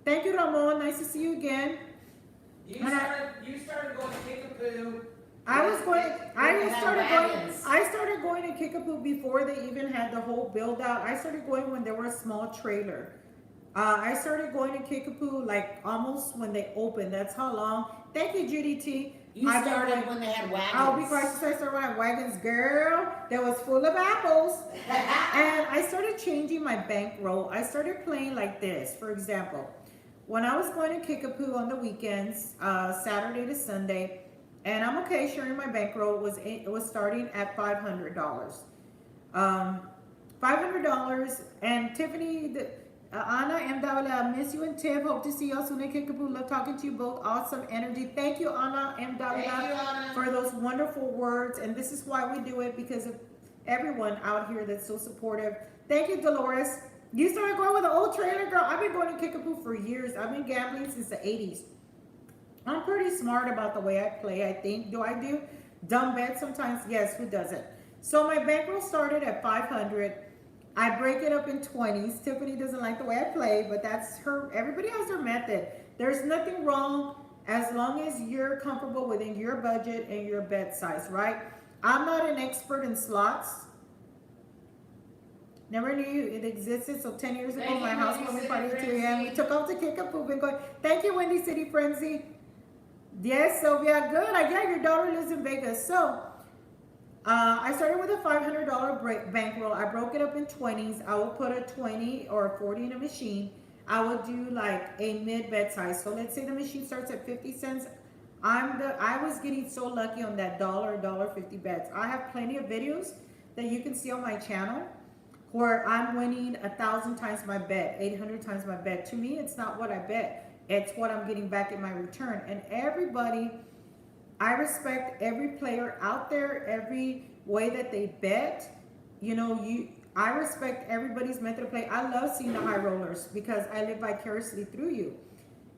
thank you Ramon, nice to see you again. You started going to Kickapoo. I started going to Kickapoo before they even had the whole build out. I started going when there were a small trailer. I started going to Kickapoo like almost when they opened. That's how long. Thank you, Judy T. You started when they had wagons. I'll be quiet. I started when I had wagons, girl. That was full of apples. And I started changing my bankroll. I started playing like this. For example, when I was going to Kickapoo on the weekends, Saturday to Sunday, and I'm okay sharing my bankroll, it was starting at $500. $500. And Tiffany, Anna M. Davila, miss you and Tiff. Hope to see y'all soon at Kickapoo. Love talking to you both. Awesome energy. Thank you, Anna M. Davila, for those wonderful words. And this is why we do it, because of everyone out here that's so supportive. Thank you, Dolores. You started going with the old trailer, girl. I've been going to Kickapoo for years. I've been gambling since the 80s. I'm pretty smart about the way I play, I think. Do I do Dumb bet sometimes, yes, who doesn't? So my bankroll started at 500. I break it up in 20s. Tiffany doesn't like the way I play, but that's her. Everybody has their method. There's nothing wrong as long as you're comfortable within your budget and your bet size, right? I'm not an expert in slots. Never knew it existed. So 10 years ago, my housewarming party at 2 a.m. We took off to kick a poop and going. Thank you, Windy City Frenzy. Yes, Sylvia, good. Yeah, your daughter lives in Vegas. So I started with a $500 bankroll. I broke it up in 20s. I would put a 20 or a 40 in a machine. I would do like a mid bet size. So let's say the machine starts at 50 cents. I was getting so lucky on that $1.50 bets. I have plenty of videos that you can see on my channel where I'm winning 1,000 times my bet, 800 times my bet. To me, it's not what I bet. It's what I'm getting back in my return. And everybody, I respect every player out there, every way that they bet. I respect everybody's method of play. I love seeing the high rollers because I live vicariously through you.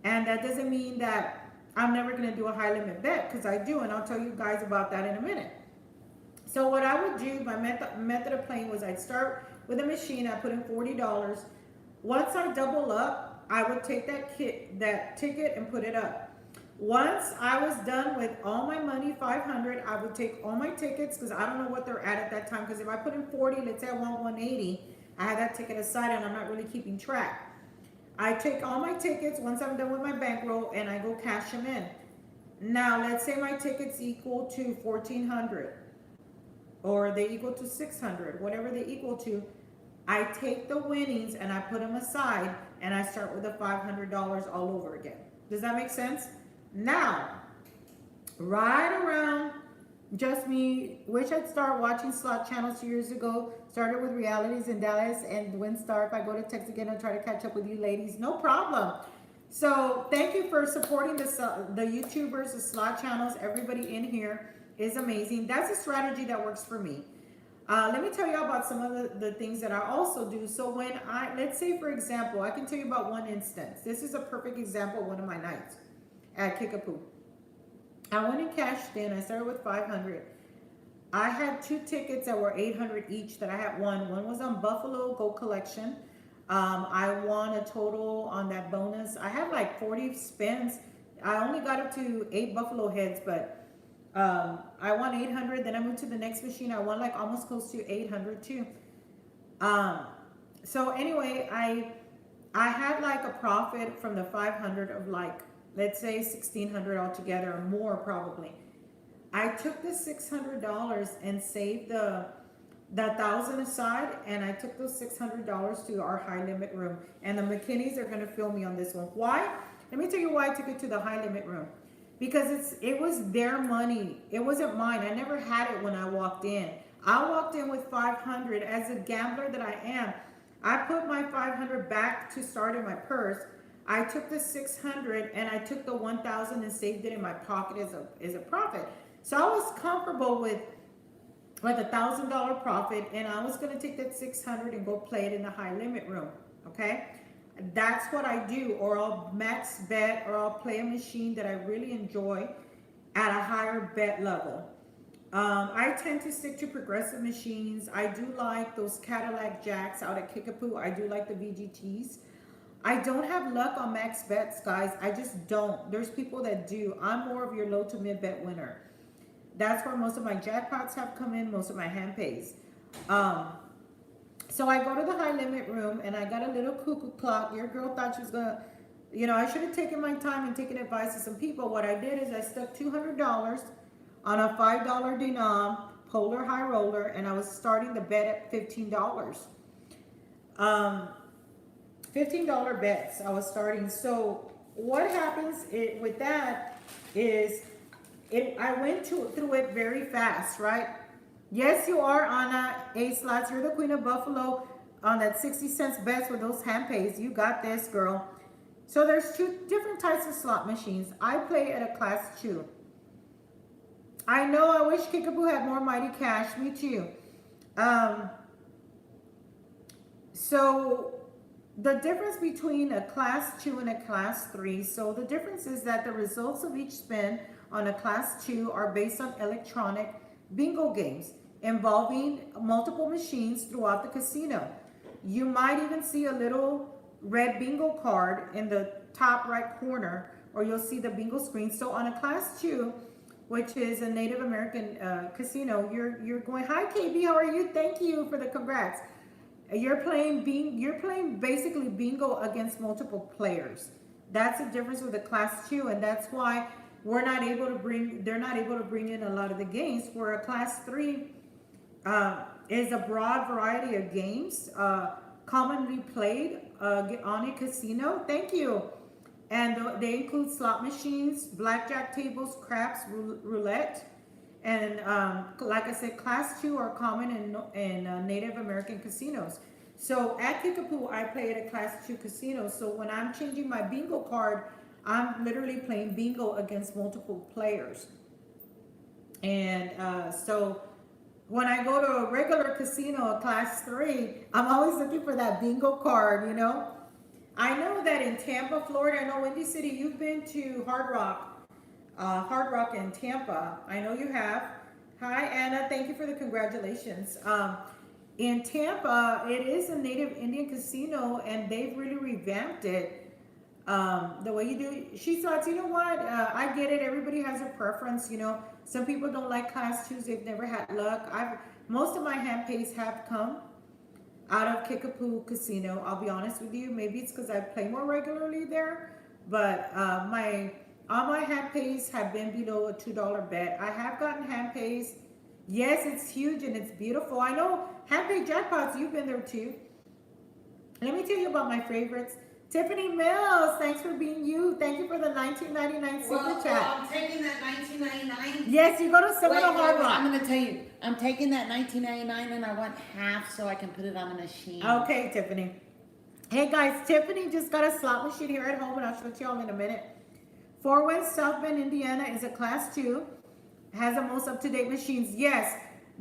And that doesn't mean that I'm never going to do a high limit bet, because I do. And I'll tell you guys about that in a minute. So what I would do, my method of playing was I'd start with a machine. I put in $40. Once I double up, I would take that ticket and put it up. Once I was done with all my money, 500, I would take all my tickets, because I don't know what they're at that time. Because if I put in 40, let's say I want 180, I have that ticket aside and I'm not really keeping track. I take all my tickets once I'm done with my bankroll and I go cash them in. Now, let's say my tickets equal to 1,400 or they equal to 600, whatever they equal to. I take the winnings and I put them aside and I start with the $500 all over again. Does that make sense? Now, right around just me, wish I'd start watching slot channels 2 years ago. Started with realities in Dallas and WinStar. If I go to text again, I'll try to catch up with you ladies. No problem. So thank you for supporting the YouTubers, the slot channels. Everybody in here is amazing. That's a strategy that works for me. Let me tell you about some of the things that I also do. So let's say for example, I can tell you about one instance. This is a perfect example of one of my nights at Kickapoo. I went and cashed in. I started with 500. I had 2 tickets that were 800 each that I had won. One was on Buffalo Gold Collection. I won a total on that bonus. I had like 40 spins. I only got up to 8 Buffalo heads, but I won 800. Then I moved to the next machine. I won like almost close to 800 too. So anyway, I had like a profit from the 500 of like, let's say 1,600 altogether, or more probably. I took the $600 and saved the 1,000 aside, and I took those $600 to our high limit room. And the McKinneys are going to feel me on this one. Why? Let me tell you why I took it to the high limit room. Because it was their money. It wasn't mine. I never had it when I walked in. I walked in with 500. As a gambler that I am, I put my 500 back to start in my purse. I took the 600 and I took the 1,000 and saved it in my pocket as a profit. So I was comfortable with like $1,000 profit, and I was going to take that 600 and go play it in the high limit room. Okay, that's what I do. Or I'll max bet, or I'll play a machine that I really enjoy at a higher bet level. I tend to stick to progressive machines. I do like those Cadillac Jacks out at Kickapoo. I do like the VGTs. I don't have luck on max bets, guys. I just don't. There's people that do. I'm more of your low to mid bet winner. That's where most of my jackpots have come in, most of my hand pays. So I go to the high limit room and I got a little cuckoo clock. Your girl thought she was gonna, I should have taken my time and taken advice of some people. What I did is I stuck $200 on a $5 denom polar high roller, and I was starting the bet at $15. $15 bets I was starting. So what happens with that is I went through it very fast, right? Yes, you are on a slots. You're the queen of Buffalo on that 60 cents bets with those hand pays. You got this, girl. So there's 2 different types of slot machines. I play at a class 2. I know I wish Kickapoo had more Mighty Cash. Me too. So the difference between a class 2 and a class 3. So the difference is that the results of each spin on a class 2 are based on electronic bingo games involving multiple machines throughout the casino. You might even see a little red bingo card in the top right corner, or you'll see the bingo screen. So on a class 2, which is a Native American casino, you're going, hi KB, how are you? Thank you for the congrats. You're playing basically bingo against multiple players. That's the difference with the class 2, and that's why they're not able to bring in a lot of the games. Where a class 3 is a broad variety of games commonly played on a casino. Thank you. And they include slot machines, blackjack tables, craps, roulette, and like I said, class 2 are common in Native American casinos. So at Kickapoo, I play at a class 2 casino. So when I'm changing my bingo card, I'm literally playing bingo against multiple players. And so when I go to a regular casino, a class 3, I'm always looking for that bingo card, you know. I know that in Tampa, Florida, I know Windy City, you've been to Hard Rock in Tampa. I know you have. Hi, Anna. Thank you for the congratulations. In Tampa, it is a Native Indian casino, and they've really revamped it. The way you do. She thought, you know what? I get it. Everybody has a preference. You know, some people don't like class 2s. They've never had luck. Most of my hand pays have come out of Kickapoo Casino. I'll be honest with you. Maybe it's because I play more regularly there, but all my hand pays have been below a $2 bet. I have gotten hand pays. Yes, it's huge and it's beautiful. I know hand pay jackpots. You've been there too. Let me tell you about my favorites. Tiffany Mills, thanks for being you. Thank you for the $19.99 super chat. Well, I'm taking that $19.99. Yes, you go to Seminole Hard Rock. I'm going to tell you. I'm taking that $19.99 and I want half so I can put it on the machine. Okay, Tiffany. Hey guys, Tiffany just got a slot machine here at home, and I'll show it to y'all in a minute. Fort West South Bend, Indiana is a class 2. Has the most up-to-date machines. Yes,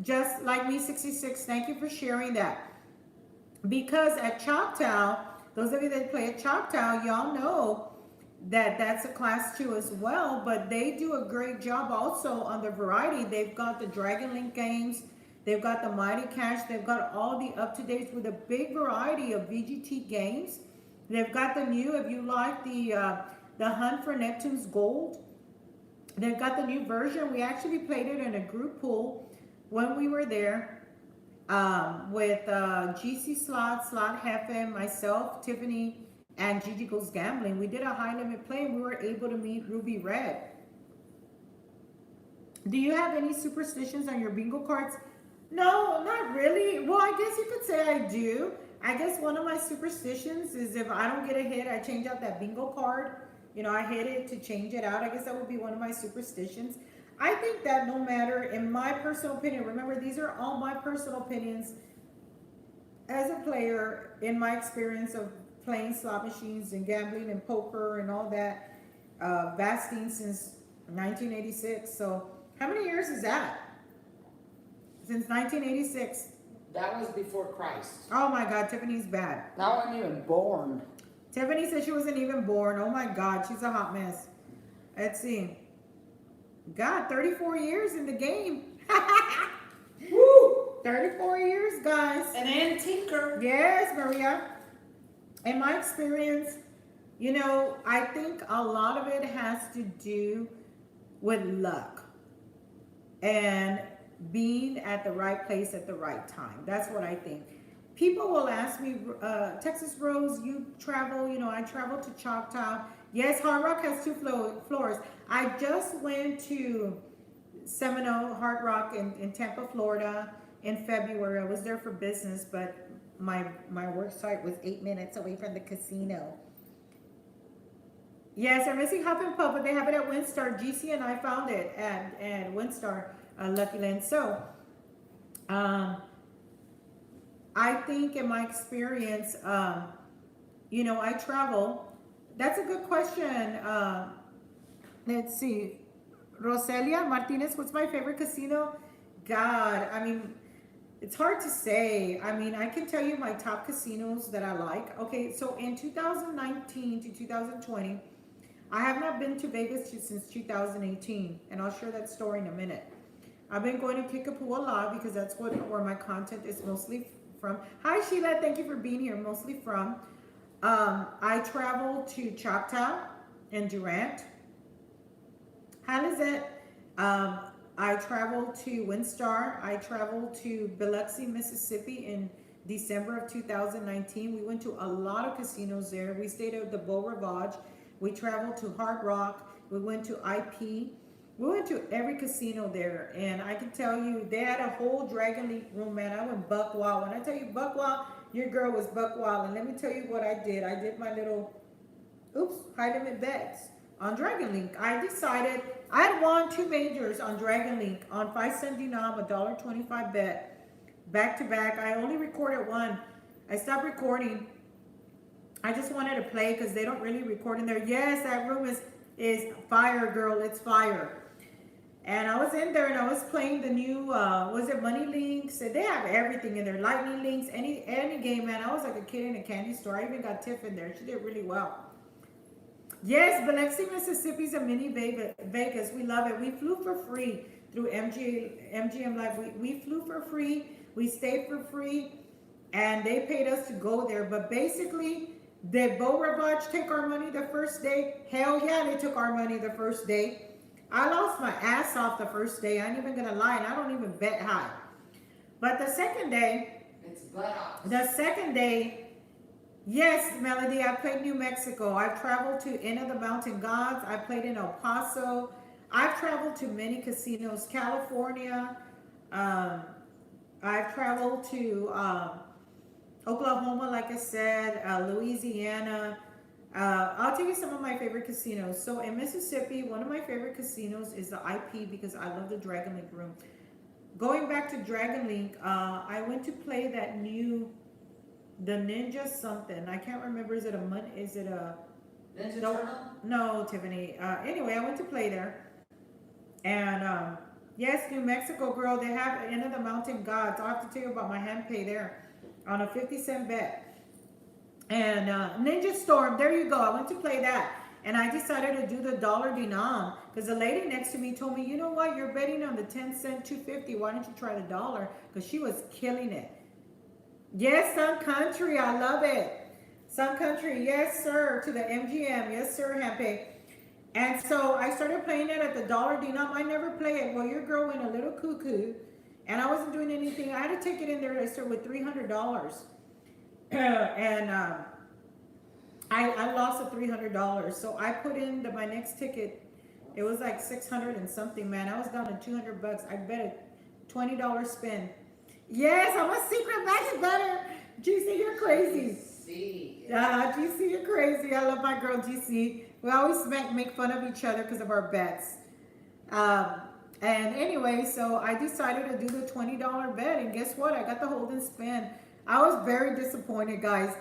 just like me, 66. Thank you for sharing that. Because at Choctaw, those of you that play at Choctaw, y'all know that that's a class 2 as well, but they do a great job also on the variety. They've got the Dragon Link games, they've got the Mighty Cash, they've got all the up-to-dates with a big variety of VGT games. They've got the new, if you like the Hunt for Neptune's Gold, they've got the new version. We actually played it in a group pool when we were there. With GC Slot Hefe, myself, Tiffany, and Gigi Goes Gambling. We did a high limit play and we were able to meet Ruby Red. Do you have any superstitions on your bingo cards? No, not really. Well, I guess you could say I do. I guess one of my superstitions is if I don't get a hit, I change out that bingo card. You know, I hit it to change it out. I guess that would be one of my superstitions. I think that no matter, in my personal opinion, remember these are all my personal opinions as a player, in my experience of playing slot machines and gambling and poker and all that, vasting since 1986. So how many years is that? Since 1986. That was before Christ. Oh my God, Tiffany's bad. I wasn't even born. Tiffany said she wasn't even born. Oh my God, she's a hot mess. Let's see. God, 34 years in the game. Woo! 34 years, guys. An antiquer. Yes, Maria. In my experience, you know, I think a lot of it has to do with luck and being at the right place at the right time. That's what I think. People will ask me, Texas Rose, you travel, you know, I travel to Choctaw. Yes, Hard Rock has 2 floors. I just went to Seminole Hard Rock in Tampa, Florida in February. I was there for business, but my work site was 8 minutes away from the casino. Yes, I'm missing Hop and Puff, but they have it at Windstar. GC and I found it at Windstar, Lucky Land. So, I think in my experience, you know, I travel. That's a good question. Let's see. Roselia Martinez, what's my favorite casino? God, I mean, It's hard to say. I mean, I can tell you my top casinos that I like. Okay, so in 2019 to 2020, I have not been to Vegas since 2018, and I'll share that story in a minute. I've been going to Kickapoo a lot because that's where my content is mostly from. Hi Sheila, thank you for being here. Mostly from. I travel to Choctaw and Durant. Hi Lizette. Um, I traveled to Windstar. I traveled to Biloxi, Mississippi in December of 2019. We went to a lot of casinos there. We stayed at the Beau Rivage. We traveled to Hard Rock. We went to IP. We went to every casino there. And I can tell you, they had a whole Dragon League room, man. I went buck wild. When I tell you buck wild, your girl was buck wild. And let me tell you what I did. I did my little, high limit bets on Dragon Link. I decided I had won 2 majors on Dragon Link on 5-cent denom, $1.25 bet, back to back. I only recorded one. I stopped recording. I just wanted to play because they don't really record in there. Yes, that room is fire, girl. It's fire. And I was in there and I was playing the new, was it Money Links? They have everything in there. Lightning Links, any game, man. I was like a kid in a candy store. I even got Tiff in there. She did really well. Yes, Biloxi, Mississippi is a mini Vegas. We love it. We flew for free through MGM Live. We flew for free. We stayed for free. And they paid us to go there. But basically, did Beau Rivage take our money the first day? Hell yeah, they took our money the first day. I lost my ass off the first day. I ain't even going to lie. And I don't even bet high. But the second day, yes, Melody, I played New Mexico. I've traveled to Inn of the Mountain Gods. I played in El Paso. I've traveled to many casinos. California. I've traveled to Oklahoma, like I said, Louisiana. I'll tell you some of my favorite casinos. So in Mississippi, one of my favorite casinos is the IP because I love the Dragon Link room. Going back to Dragon Link, I went to play that new... the Ninja something. I can't remember. Is it a Ninja Turtle? No, Tiffany. Anyway, I went to play there. And yes, New Mexico, girl, they have Inn of the Mountain Gods. I'll have to tell you about my hand pay there on a 50-cent bet. And Ninja Storm, there you go. I went to play that. And I decided to do the dollar denom because the lady next to me told me, you know what, you're betting on the 10-cent 250. Why don't you try the dollar? Because she was killing it. Yes, Sun Country, I love it. Sun Country, yes, sir, to the MGM, yes, sir, Happy. And so I started playing it at the dollar denom. I never play it. Well, your girl went a little cuckoo, and I wasn't doing anything. I had to take it in there. I started with $300, and I lost the $300. So I put in my next ticket. It was like 600 and something, man. I was down to $200. I bet a $20 spin. Yes, I'm a secret magic better. GC, you're crazy. GC, you're crazy. I love my girl GC. We always make fun of each other because of our bets. And anyway, so I decided to do the $20 bet. And guess what? I got the hold and spin. I was very disappointed, guys.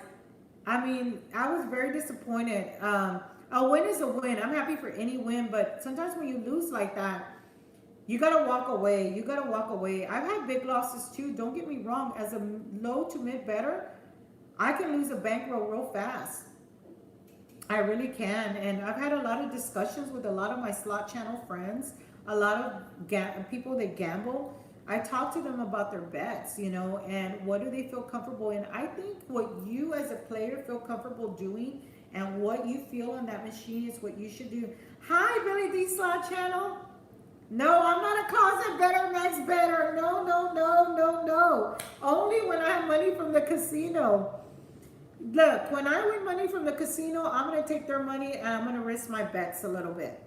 I mean, I was very disappointed. A win is a win. I'm happy for any win. But sometimes when you lose like that, you gotta walk away. You gotta walk away. I've had big losses too. Don't get me wrong. As a low to mid bettor, I can lose a bankroll real fast. I really can. And I've had a lot of discussions with a lot of my slot channel friends, a lot of people that gamble. I talk to them about their bets, you know, and what do they feel comfortable in. I think what you as a player feel comfortable doing and what you feel on that machine is what you should do. Hi, Billy D Slot Channel. No, I'm not a closet better, max better. No, no, no, no, no. Only when I have money from the casino. Look, when I win money from the casino, I'm going to take their money and I'm going to risk my bets a little bit.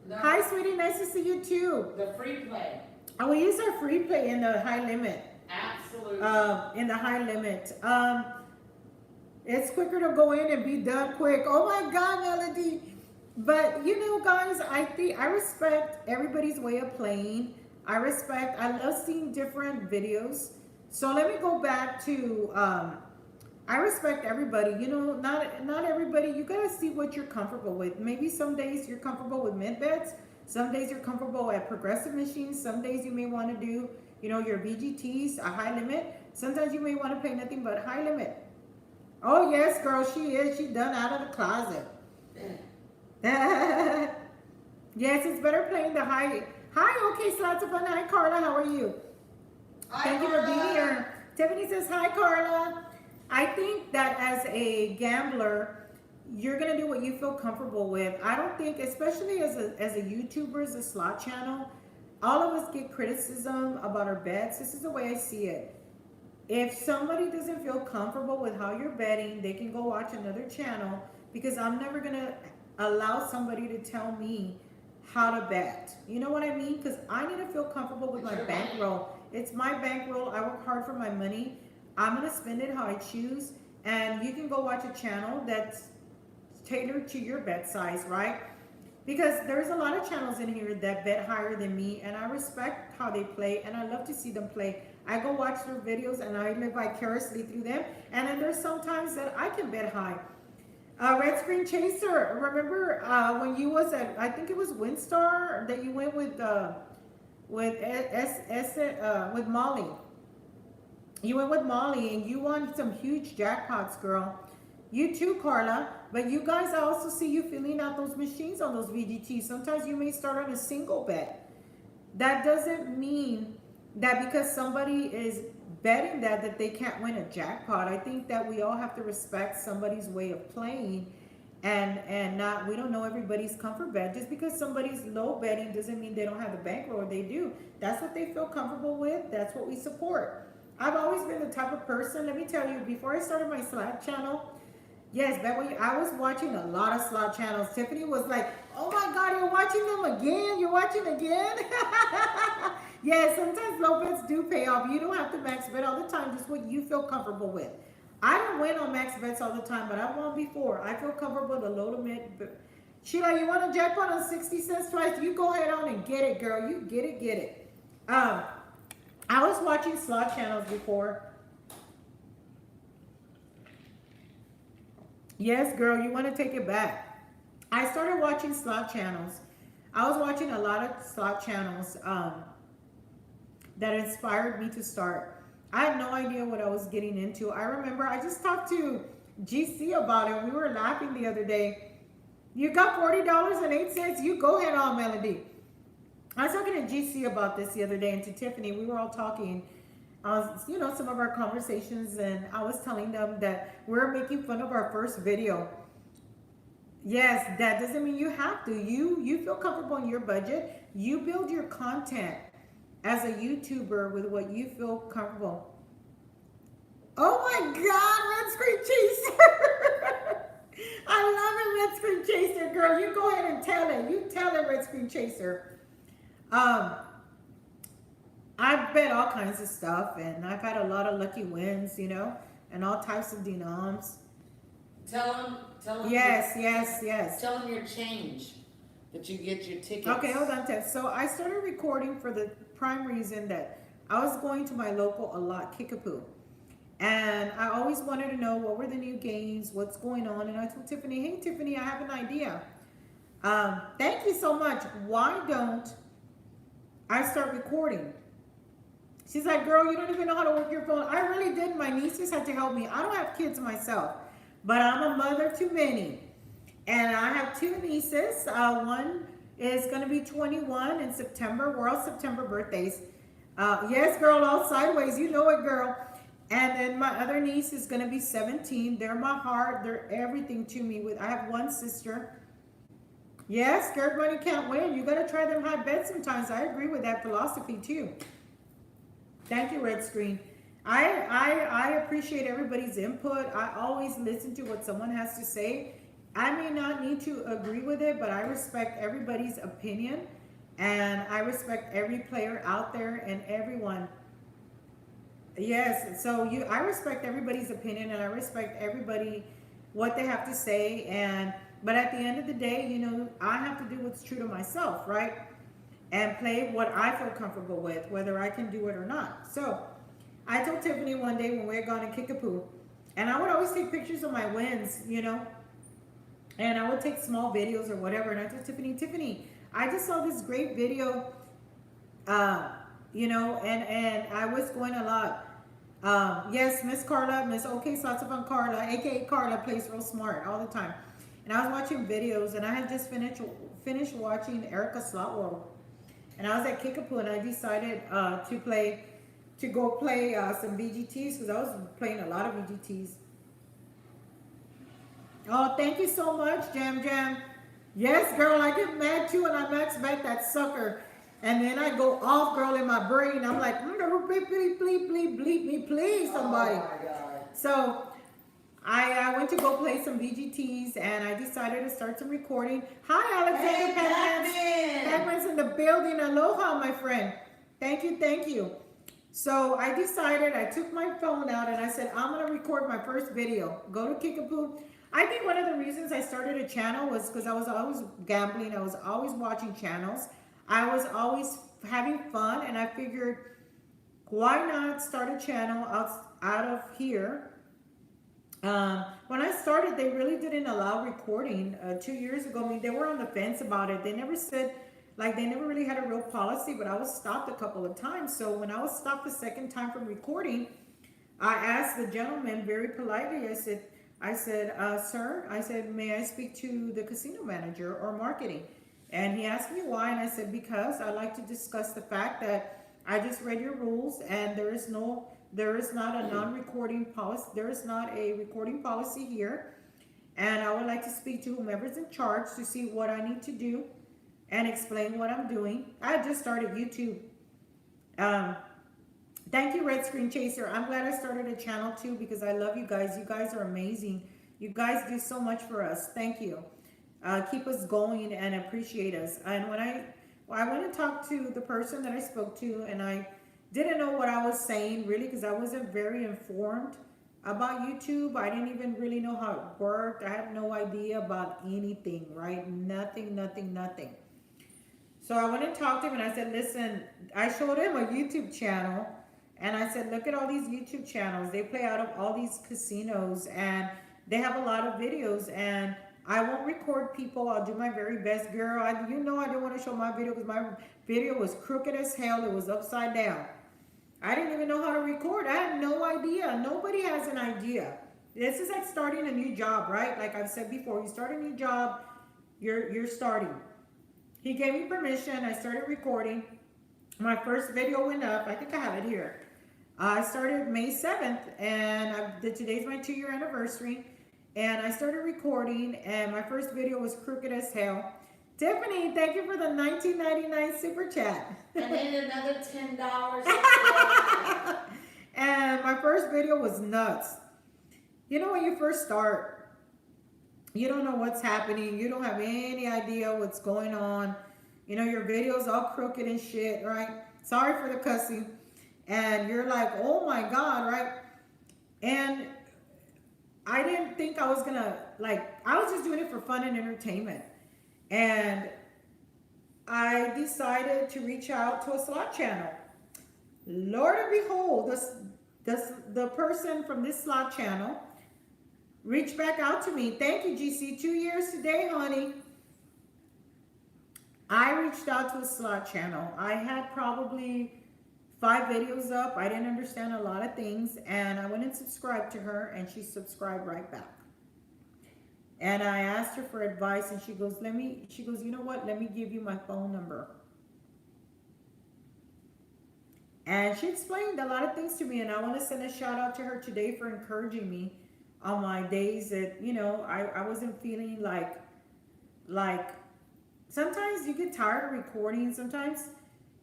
No. Hi, sweetie. Nice to see you too. The free play. And we use our free play in the high limit. Absolutely. In the high limit. It's quicker to go in and be done quick. Oh my God, Melody. But you know, guys, I respect everybody's way of playing. I love seeing different videos. So let me go back to, I respect everybody. You know, not everybody. You gotta see what you're comfortable with. Maybe some days you're comfortable with mid bets. Some days you're comfortable at progressive machines. Some days you may want to do you know, your VGTs, a high limit. Sometimes you may want to play nothing but high limit. Oh yes, girl, she is. She's done out of the closet. Yes, it's better playing the high. Hi, okay, slots of fun. Hi, Carla. How are you? Thank you for being here. Tiffany says, hi, Carla. I think that as a gambler, you're going to do what you feel comfortable with. I don't think, especially as a YouTuber, as a slot channel, all of us get criticism about our bets. This is the way I see it. If somebody doesn't feel comfortable with how you're betting, they can go watch another channel, because I'm never going to allow somebody to tell me how to bet. You know what I mean? Because I need to feel comfortable with my bankroll. It's my bankroll. I work hard for my money. I'm going to spend it how I choose. And you can go watch a channel that's tailored to your bet size, right? Because there's a lot of channels in here that bet higher than me, and I respect how they play, and I love to see them play. I go watch their videos and I live vicariously through them. And then there's sometimes that I can bet high. Red Screen Chaser, remember when you was at, I think it was Windstar, that you went with Molly. You went with Molly and you won some huge jackpots, girl. You too, Carla. But you guys, I also see you filling out those machines on those VGTs. Sometimes you may start on a single bet. That doesn't mean that because somebody is betting that they can't win a jackpot. I think that we all have to respect somebody's way of playing, and not, we don't know everybody's comfort bet. Just because somebody's low betting doesn't mean they don't have the bankroll. They do. That's what they feel comfortable with. That's what we support. I've always been the type of person, let me tell you, before I started my slot channel, yes, I was watching a lot of slot channels. Tiffany was like, oh my God, you're watching them again? You're watching again? Yeah, sometimes low bets do pay off. You don't have to max bet all the time, just what you feel comfortable with. I don't win on max bets all the time, but I've won before. I feel comfortable with a low to mid. Sheila, you want a jackpot on 60 cents twice? You go ahead on and get it, girl. You get it, get it. I was watching slot channels before. Yes, girl, you want to take it back. I started watching slot channels. I was watching a lot of slot channels that inspired me to start. I had no idea what I was getting into. I remember I just talked to GC about it. We were laughing the other day. You got $40.08. You go ahead on, Melody. I was talking to GC about this the other day, and to Tiffany. We were all talking, you know, some of our conversations, and I was telling them that we're making fun of our first video. Yes, that doesn't mean you have to. You feel comfortable in your budget. You build your content as a YouTuber with what you feel comfortable. Oh my God, Red Screen Chaser. I love it, Red Screen Chaser, girl. You go ahead and tell it. You tell it, Red Screen Chaser. I've bet all kinds of stuff, and I've had a lot of lucky wins, you know, and all types of denoms. Tell them. Yes, yes, yes. Tell them your change that you get your tickets. Okay, hold on, Tess. So I started recording for the prime reason that I was going to my local a lot, Kickapoo. And I always wanted to know what were the new games, what's going on. And I told Tiffany, hey, Tiffany, I have an idea. Thank you so much. Why don't I start recording? She's like, girl, you don't even know how to work your phone. I really did. My nieces had to help me. I don't have kids myself, but I'm a mother to many. And I have two nieces. One is going to be 21 in September. We're all September birthdays. Yes, girl, all sideways. You know it, girl. And then my other niece is going to be 17. They're my heart. They're everything to me. I have one sister. Yes, scared money can't win. You got to try them high bets sometimes. I agree with that philosophy too. Thank you, Red Screen. I appreciate everybody's input. I always listen to what someone has to say. I may not need to agree with it, but I respect everybody's opinion, and I respect every player out there and everyone. Yes, so I respect everybody's opinion, and I respect everybody what they have to say. But at the end of the day, you know, I have to do what's true to myself, right? And play what I feel comfortable with, whether I can do it or not. So I told Tiffany one day when we had gone to Kickapoo, and I would always take pictures of my wins, you know, and I would take small videos or whatever. And I told Tiffany, I just saw this great video you know, and I was going a lot. Yes, Miss Carla, Miss OK Slots of Fun Carla, aka Carla, plays real smart all the time. And I was watching videos, and I had just finished watching Erica Slot World, and I was at Kickapoo, and I decided to go play some VGTs because I was playing a lot of VGTs. Oh, thank you so much, Jam Jam. Yes, girl, I get mad too, and I max back that sucker. And then I go off, girl, in my brain. I'm like, bleep, bleep, bleep, bleep, bleep me, please, somebody. Oh my God. So I went to go play some VGTs, and I decided to start some recording. Hi, Alexander Hey, Pac-Man's in the building. Aloha, my friend. Thank you, thank you. So I decided, I took my phone out and I said, I'm going to record my first video. Go to Kickapoo. I think one of the reasons I started a channel was because I was always gambling. I was always watching channels. I was always having fun, and I figured, why not start a channel out of here? When I started, they really didn't allow recording 2 years ago. I mean, they were on the fence about it. They never said, like, they never really had a real policy, but I was stopped a couple of times. So when I was stopped the second time from recording, I asked the gentleman very politely, sir, I said, may I speak to the casino manager or marketing? And he asked me why, and I said, because I'd like to discuss the fact that I just read your rules, and there is not a non-recording policy, there is not a recording policy here, and I would like to speak to whomever's in charge to see what I need to do and explain what I'm doing. I just started YouTube. Thank you, Red Screen Chaser. I'm glad I started a channel too, because I love you guys. You guys are amazing. You guys do so much for us. Thank you. Keep us going and appreciate us. And when I went to talk to the person that I spoke to, and I didn't know what I was saying really, because I wasn't very informed about YouTube. I didn't even really know how it worked. I had no idea about anything, right? Nothing, nothing, nothing. So I went and talked to him, and I said, listen, I showed him a YouTube channel, and I said, look at all these YouTube channels. They play out of all these casinos, and they have a lot of videos, and I won't record people. I'll do my very best, girl. I didn't want to show my video because my video was crooked as hell. It was upside down. I didn't even know how to record. I had no idea. Nobody has an idea. This is like starting a new job, right? Like I've said before, you start a new job, you're starting. He gave me permission. I started recording. My first video went up. I think I have it here. I started May 7th, and today's my 2-year anniversary. And I started recording, and my first video was crooked as hell. Tiffany, thank you for the $19.99 super chat. And then another $10. And my first video was nuts. You know, when you first start, you don't know what's happening. You don't have any idea what's going on. You know, your video's all crooked and shit, right? Sorry for the cussing. And you're like, oh my God, right? And I didn't think I was gonna, I was just doing it for fun and entertainment. And I decided to reach out to a slot channel. Lord and behold, the person from this slot channel reached back out to me. Thank you, GC. 2 years today, honey. I reached out to a slot channel. I had probably 5 videos up. I didn't understand a lot of things, and I went and subscribed to her, and she subscribed right back. And I asked her for advice, and she goes, you know what? Let me give you my phone number. And she explained a lot of things to me, and I want to send a shout out to her today for encouraging me on my days that, you know, I wasn't feeling like sometimes you get tired of recording. Sometimes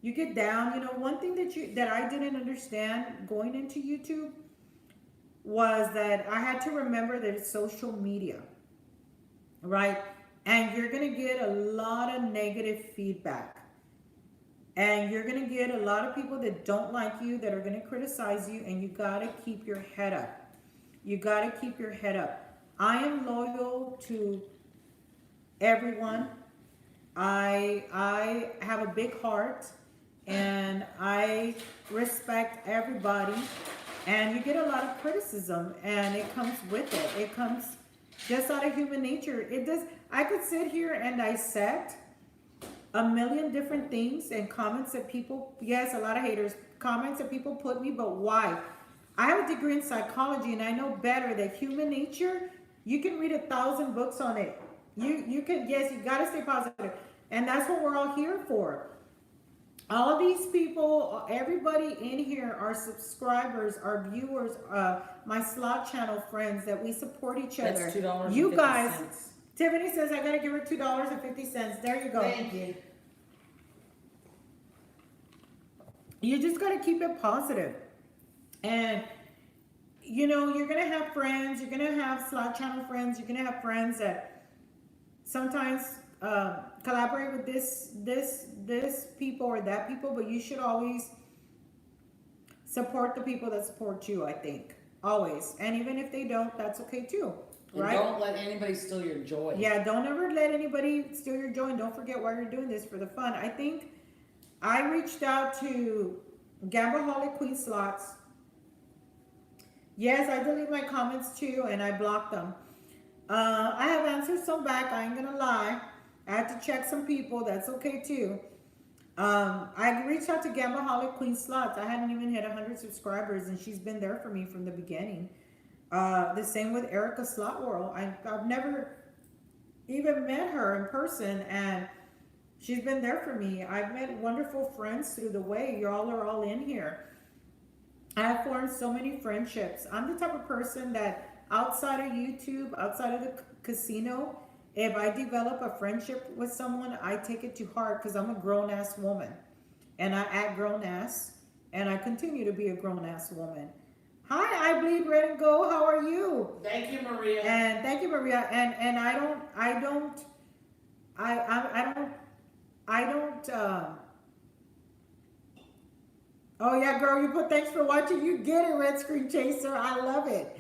you get down. You know, one thing that I didn't understand going into YouTube was that I had to remember that it's social media, right? And you're going to get a lot of negative feedback. And you're going to get a lot of people that don't like you, that are going to criticize you, and you got to keep your head up. You got to keep your head up. I am loyal to everyone. I have a big heart, and I respect everybody. And you get a lot of criticism, and it comes with it. It comes just out of human nature. It does. I could sit here and dissect a million different things and comments that people, yes, a lot of haters, comments that people put me, but why? I have a degree in psychology and I know better that human nature, you can read 1,000 books on it. You can, yes, you gotta stay positive. And that's what we're all here for. All of these people, everybody in here, our subscribers, our viewers, my slot channel friends, that we support each other. That's $2.50. You guys, Tiffany says I gotta give her $2.50. There you go. Thank you. You just gotta keep it positive. And you know, you're gonna have friends, you're gonna have slot channel friends, you're gonna have friends that sometimes collaborate with this people or that people, but you should always support the people that support you, I think. Always. And even if they don't, that's okay too. And right? don't let anybody steal your joy. Yeah, don't ever let anybody steal your joy, and don't forget why you're doing this, for the fun. I think I reached out to Gambaholic Queen Slots. Yes, I delete my comments too, and I blocked them. I have answered some back, I ain't gonna lie. I had to check some people, that's okay too. I reached out to Gambaholic Queen Slots. I hadn't even hit 100 subscribers, and she's been there for me from the beginning. The same with Erica Slot World. I've never even met her in person, and she's been there for me. I've met wonderful friends through the way. Y'all are all in here. I have formed so many friendships. I'm the type of person that outside of YouTube, outside of the casino, if I develop a friendship with someone, I take it to heart because I'm a grown-ass woman. And I act grown-ass, and I continue to be a grown-ass woman. Hi, I bleed red and go. How are you? Thank you, Maria. And thank you, Maria. And I don't. Oh yeah, girl, you put thanks for watching. You get it, Red Screen Chaser. I love it.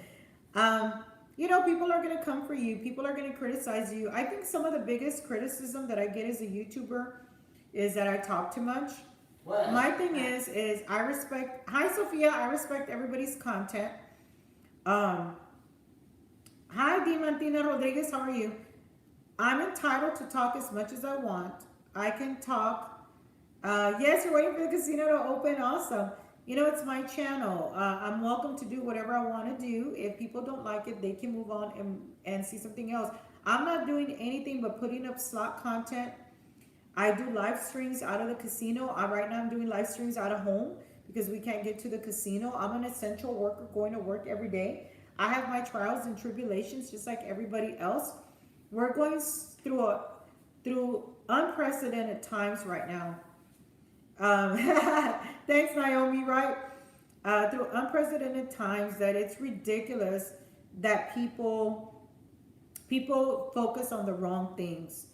You know, people are gonna come for you. People are gonna criticize you. I think some of the biggest criticism that I get as a YouTuber is that I talk too much. What? My thing is I respect. Hi, Sophia. I respect everybody's content. Hi, Diamantina Rodriguez. How are you? I'm entitled to talk as much as I want. I can talk. Yes, you're waiting for the casino to open. Awesome. You know, it's my channel. I'm welcome to do whatever I want to do. If people don't like it, they can move on and see something else. I'm not doing anything but putting up slot content. I do live streams out of the casino. Right now I'm doing live streams out of home because we can't get to the casino. I'm an essential worker going to work every day. I have my trials and tribulations just like everybody else. We're going through unprecedented times right now. Thanks, Naomi, right? Through unprecedented times that it's ridiculous that people focus on the wrong things.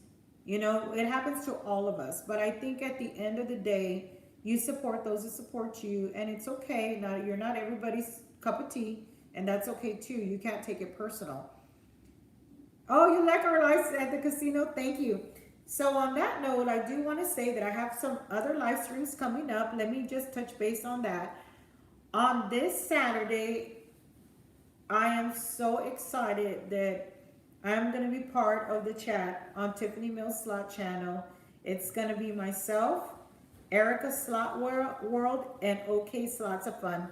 You know, it happens to all of us. But I think at the end of the day, you support those that support you, and it's okay. Now, you're not everybody's cup of tea, and that's okay too. You can't take it personal. Oh, you like our lives at the casino? Thank you. So on that note, I do want to say that I have some other live streams coming up. Let me just touch base on that. On this Saturday, I am so excited that I'm going to be part of the chat on Tiffany Mills Slot Channel. It's going to be myself, Erica Slot World, and OK Slots of Fun.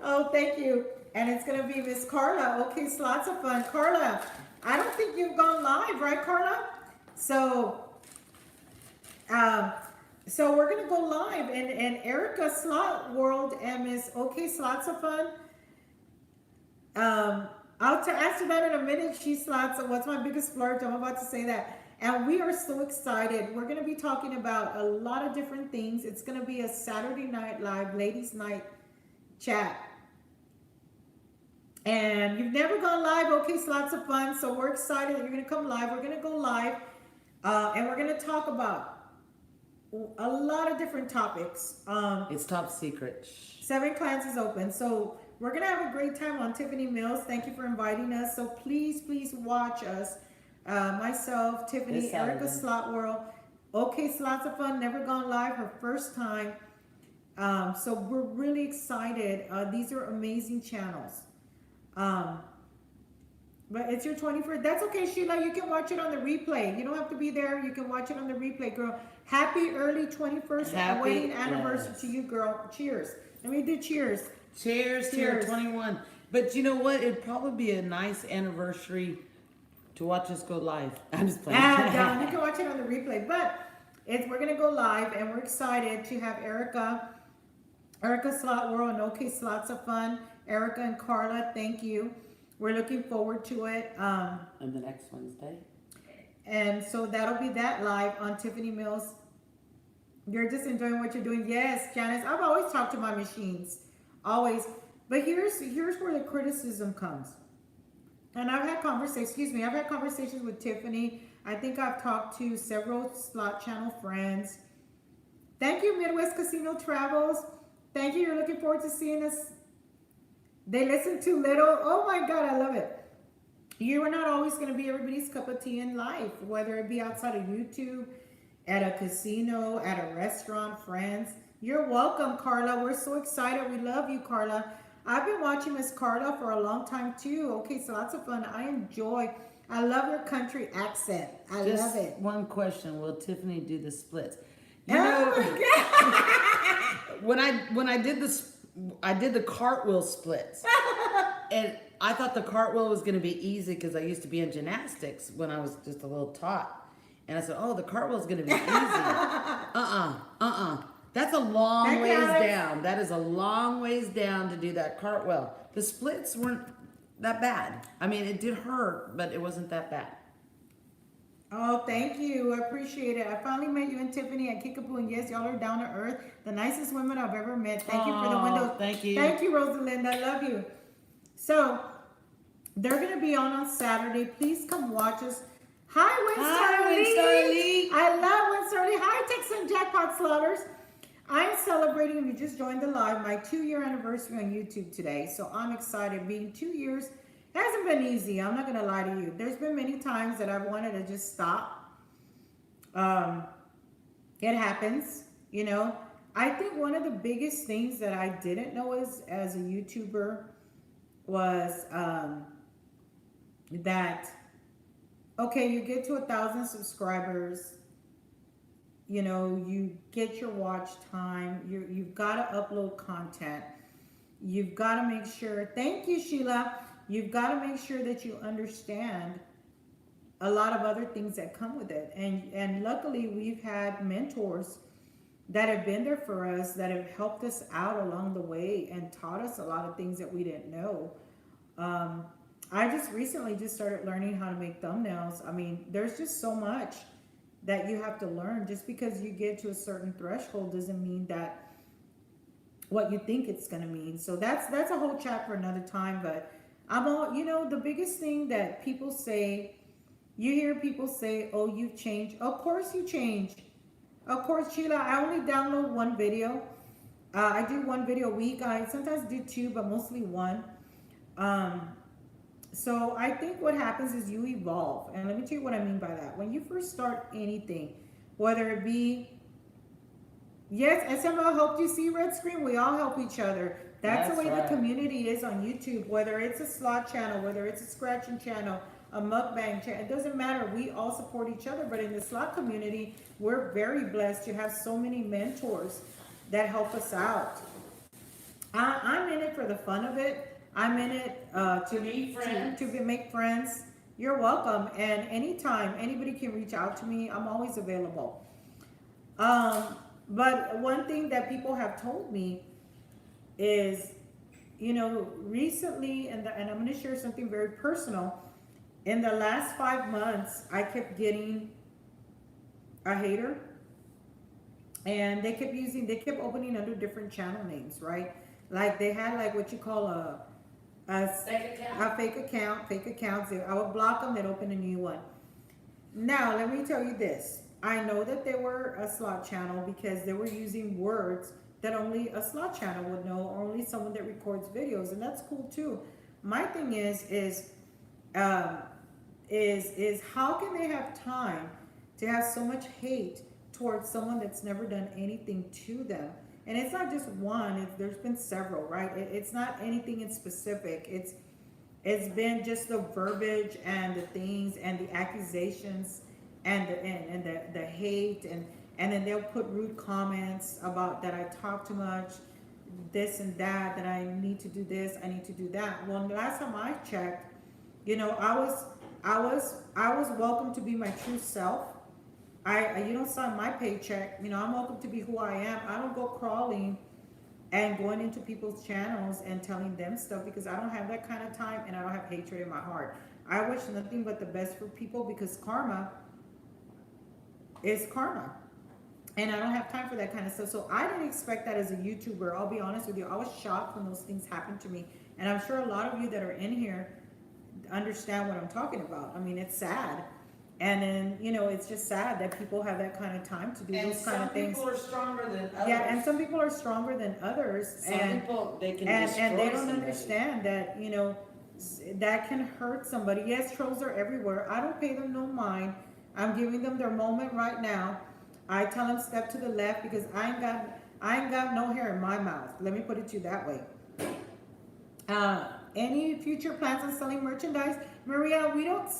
Oh, thank you. And it's going to be Miss Carla, OK Slots of Fun. Carla, I don't think you've gone live, right, Carla? So we're going to go live. And Erica Slot World and Miss OK Slots of Fun. I'll answer that in a minute. She slots. What's my biggest splurge? I'm about to say that. And we are so excited. We're going to be talking about a lot of different things. It's going to be a Saturday night live, ladies' night chat. And you've never gone live. Okay, slots of fun. So we're excited that you're going to come live. We're going to go live. And we're going to talk about a lot of different topics. It's top secret. 7 clans is open. So we're going to have a great time on Tiffany Mills. Thank you for inviting us. So please watch us. Myself, Tiffany, Erica Slot World. Okay, Slots of Fun, never gone live, her first time. So we're really excited. These are amazing channels. But it's your 21st. That's okay, Sheila. You can watch it on the replay. You don't have to be there. You can watch it on the replay, girl. Happy early 21st Happy- wedding anniversary yes. to you, girl. Cheers. Let me do cheers. Cheers to your 21. But you know what? It'd probably be a nice anniversary to watch us go live. I'm just playing. Down. You can watch it on the replay. But we're gonna go live, and we're excited to have Erica Slot World and OK Slots of Fun. Erica and Carla, thank you. We're looking forward to it. And the next Wednesday. And so that'll be that live on Tiffany Mills. You're just enjoying what you're doing. Yes, Janice. I've always talked to my machines. Always. But here's where the criticism comes. And I've had conversations with Tiffany. I think I've talked to several slot channel friends. Thank you, Midwest Casino Travels. Thank you. You're looking forward to seeing us. They listen too little. Oh my God, I love it. You are not always going to be everybody's cup of tea in life, whether it be outside of YouTube, at a casino, at a restaurant, friends. You're welcome, Carla. We're so excited. We love you, Carla. I've been watching Miss Carla for a long time too. Okay, so lots of fun. I love your country accent. I love it. One question: will Tiffany do the splits? When I did this, I did the cartwheel splits, and I thought the cartwheel was going to be easy because I used to be in gymnastics when I was just a little tot, and I said, "Oh, the cartwheel is going to be easy." That's a long ways down. That is a long ways down to do that cartwheel. The splits weren't that bad. I mean, it did hurt, but it wasn't that bad. Oh, thank you. I appreciate it. I finally met you and Tiffany at Kickapoo, and yes, y'all are down to earth. The nicest women I've ever met. Thank you for the windows. Thank you. Thank you, Rosalind. I love you. So, they're going to be on Saturday. Please come watch us. Hi, Winstar Lee. I love Winstar Lee. Hi, Texan Jackpot Slaughters. I'm celebrating, if you just joined the live, my 2-year anniversary on YouTube today. So I'm excited. Being 2 years hasn't been easy. I'm not going to lie to you. There's been many times that I've wanted to just stop. It happens, you know. I think one of the biggest things that I didn't know as a YouTuber was that, okay, you get to 1,000 subscribers, you know, you get your watch time, you've got to upload content, you've got to make sure, thank you, Sheila, you've got to make sure that you understand a lot of other things that come with it. And luckily we've had mentors that have been there for us, that have helped us out along the way and taught us a lot of things that we didn't know. I just recently started learning how to make thumbnails. I mean, there's just so much that you have to learn. Just because you get to a certain threshold doesn't mean that what you think it's going to mean. So that's a whole chat for another time. But you know, the biggest thing that people say, you hear people say, oh, you've changed. Of course you changed. Of course, Sheila, I only download one video. I do one video a week. I sometimes do 2, but mostly 1. So I think what happens is you evolve. And let me tell you what I mean by that. When you first start anything, whether it be, yes, SML helped you see red screen, we all help each other. That's the way the community is on YouTube, whether it's a slot channel, whether it's a scratching channel, a mukbang channel, it doesn't matter. We all support each other. But in the slot community, we're very blessed to have so many mentors that help us out. I'm in it for the fun of it. I'm in it to meet friends, to make friends. You're welcome. And anytime anybody can reach out to me, I'm always available. But one thing that people have told me is, you know, recently, and I'm going to share something very personal. In the last 5 months, I kept getting a hater, and they kept opening under different channel names, right? Like they had like what you call a fake accounts. I would block them, they'd open a new one. Now, let me tell you this. I know that they were a slot channel because they were using words that only a slot channel would know, or only someone that records videos, and that's cool too. My thing is how can they have time to have so much hate towards someone that's never done anything to them? And it's not just one, there's been several, right? It's not anything in specific. It's been just the verbiage and the things and the accusations and the hate and then they'll put rude comments about that I talk too much, this and that I need to do this, I need to do that. Well, the last time I checked, you know, I was welcome to be my true self. You don't sign my paycheck. You know, I'm welcome to be who I am. I don't go crawling and going into people's channels and telling them stuff because I don't have that kind of time and I don't have hatred in my heart. I wish nothing but the best for people because karma is karma. And I don't have time for that kind of stuff. So I didn't expect that as a YouTuber. I'll be honest with you. I was shocked when those things happened to me. And I'm sure a lot of you that are in here understand what I'm talking about. I mean, it's sad. And then, you know, it's just sad that people have that kind of time to do And those kind of things. some people are stronger than others. Yeah, and some people are stronger than others. Some people, they can destroy and they don't somebody. understand that, you know, that can hurt somebody. Yes, trolls are everywhere. I don't pay them no mind. I'm giving them their moment right now. I tell them step to the left because I ain't got no hair in my mouth. Let me put it to you that way. Any future plans on selling merchandise? Maria, we don't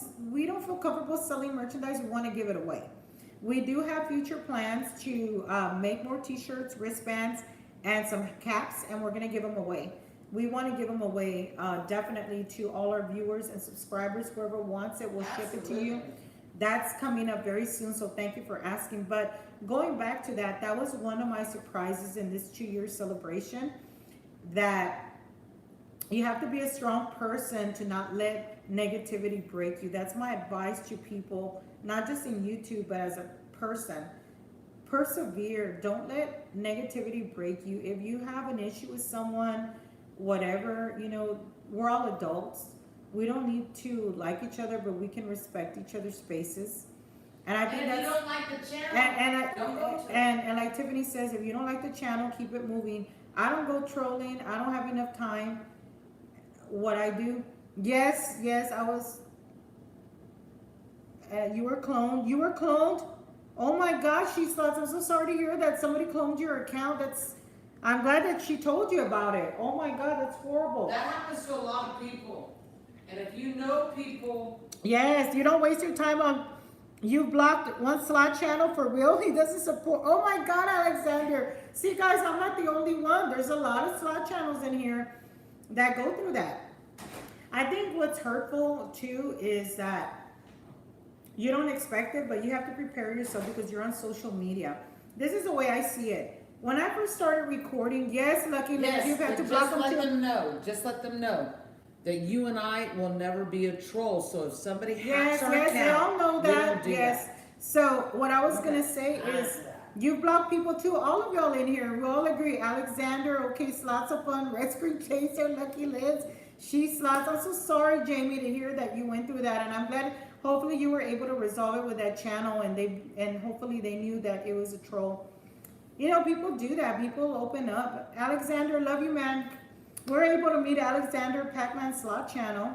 feel comfortable selling merchandise. We want to give it away. We do have future plans to make more t-shirts, wristbands, and some caps, and we're going to give them away. We want to give them away definitely to all our viewers and subscribers. Whoever wants it, we'll ship it to you. That's coming up very soon, so thank you for asking. But going back to that, that was one of my surprises in this 2-year celebration, that you have to be a strong person to not let negativity break you. That's my advice to people, not just in YouTube, but as a person. Persevere. Don't let negativity break you. If you have an issue with someone, whatever, you know, we're all adults. We don't need to like each other, but we can respect each other's spaces. And I think And if that's, you don't like the channel, don't go to it. and like Tiffany says, if you don't like the channel, keep it moving. I don't go trolling. I don't have enough time. What I do, yes, I was. You were cloned. You were cloned. Oh my gosh, she thought. I'm so sorry to hear that somebody cloned your account. I'm glad that she told you about it. Oh my God, that's horrible. That happens to a lot of people. And if you know people, Yes, you don't waste your time on. You blocked one slot channel for real. He doesn't support. Oh my God, Alexander. See, guys, I'm not the only one. There's a lot of slot channels in here that go through that. I think what's hurtful too is that you don't expect it, but you have to prepare yourself because you're on social media. This is the way I see it. When I first started recording, yes, Lucky Liz, you have to but block just them let too. them know. Just let them know that you and I will never be a troll. So if somebody Yes, hacks our yes, account, they all know we that. don't do Yes. that. So what I was gonna say is, you block people too. All of y'all in here, we all agree. Alexander, okay, slots of fun. Red Screen Chaser, Lucky Liz, she slots. I'm so sorry, Jamie, to hear that you went through that, and I'm glad. Hopefully, you were able to resolve it with that channel, and hopefully they knew that it was a troll. You know, people do that. People open up. Alexander, love you, man. We're able to meet Alexander Pac-Man Slot Channel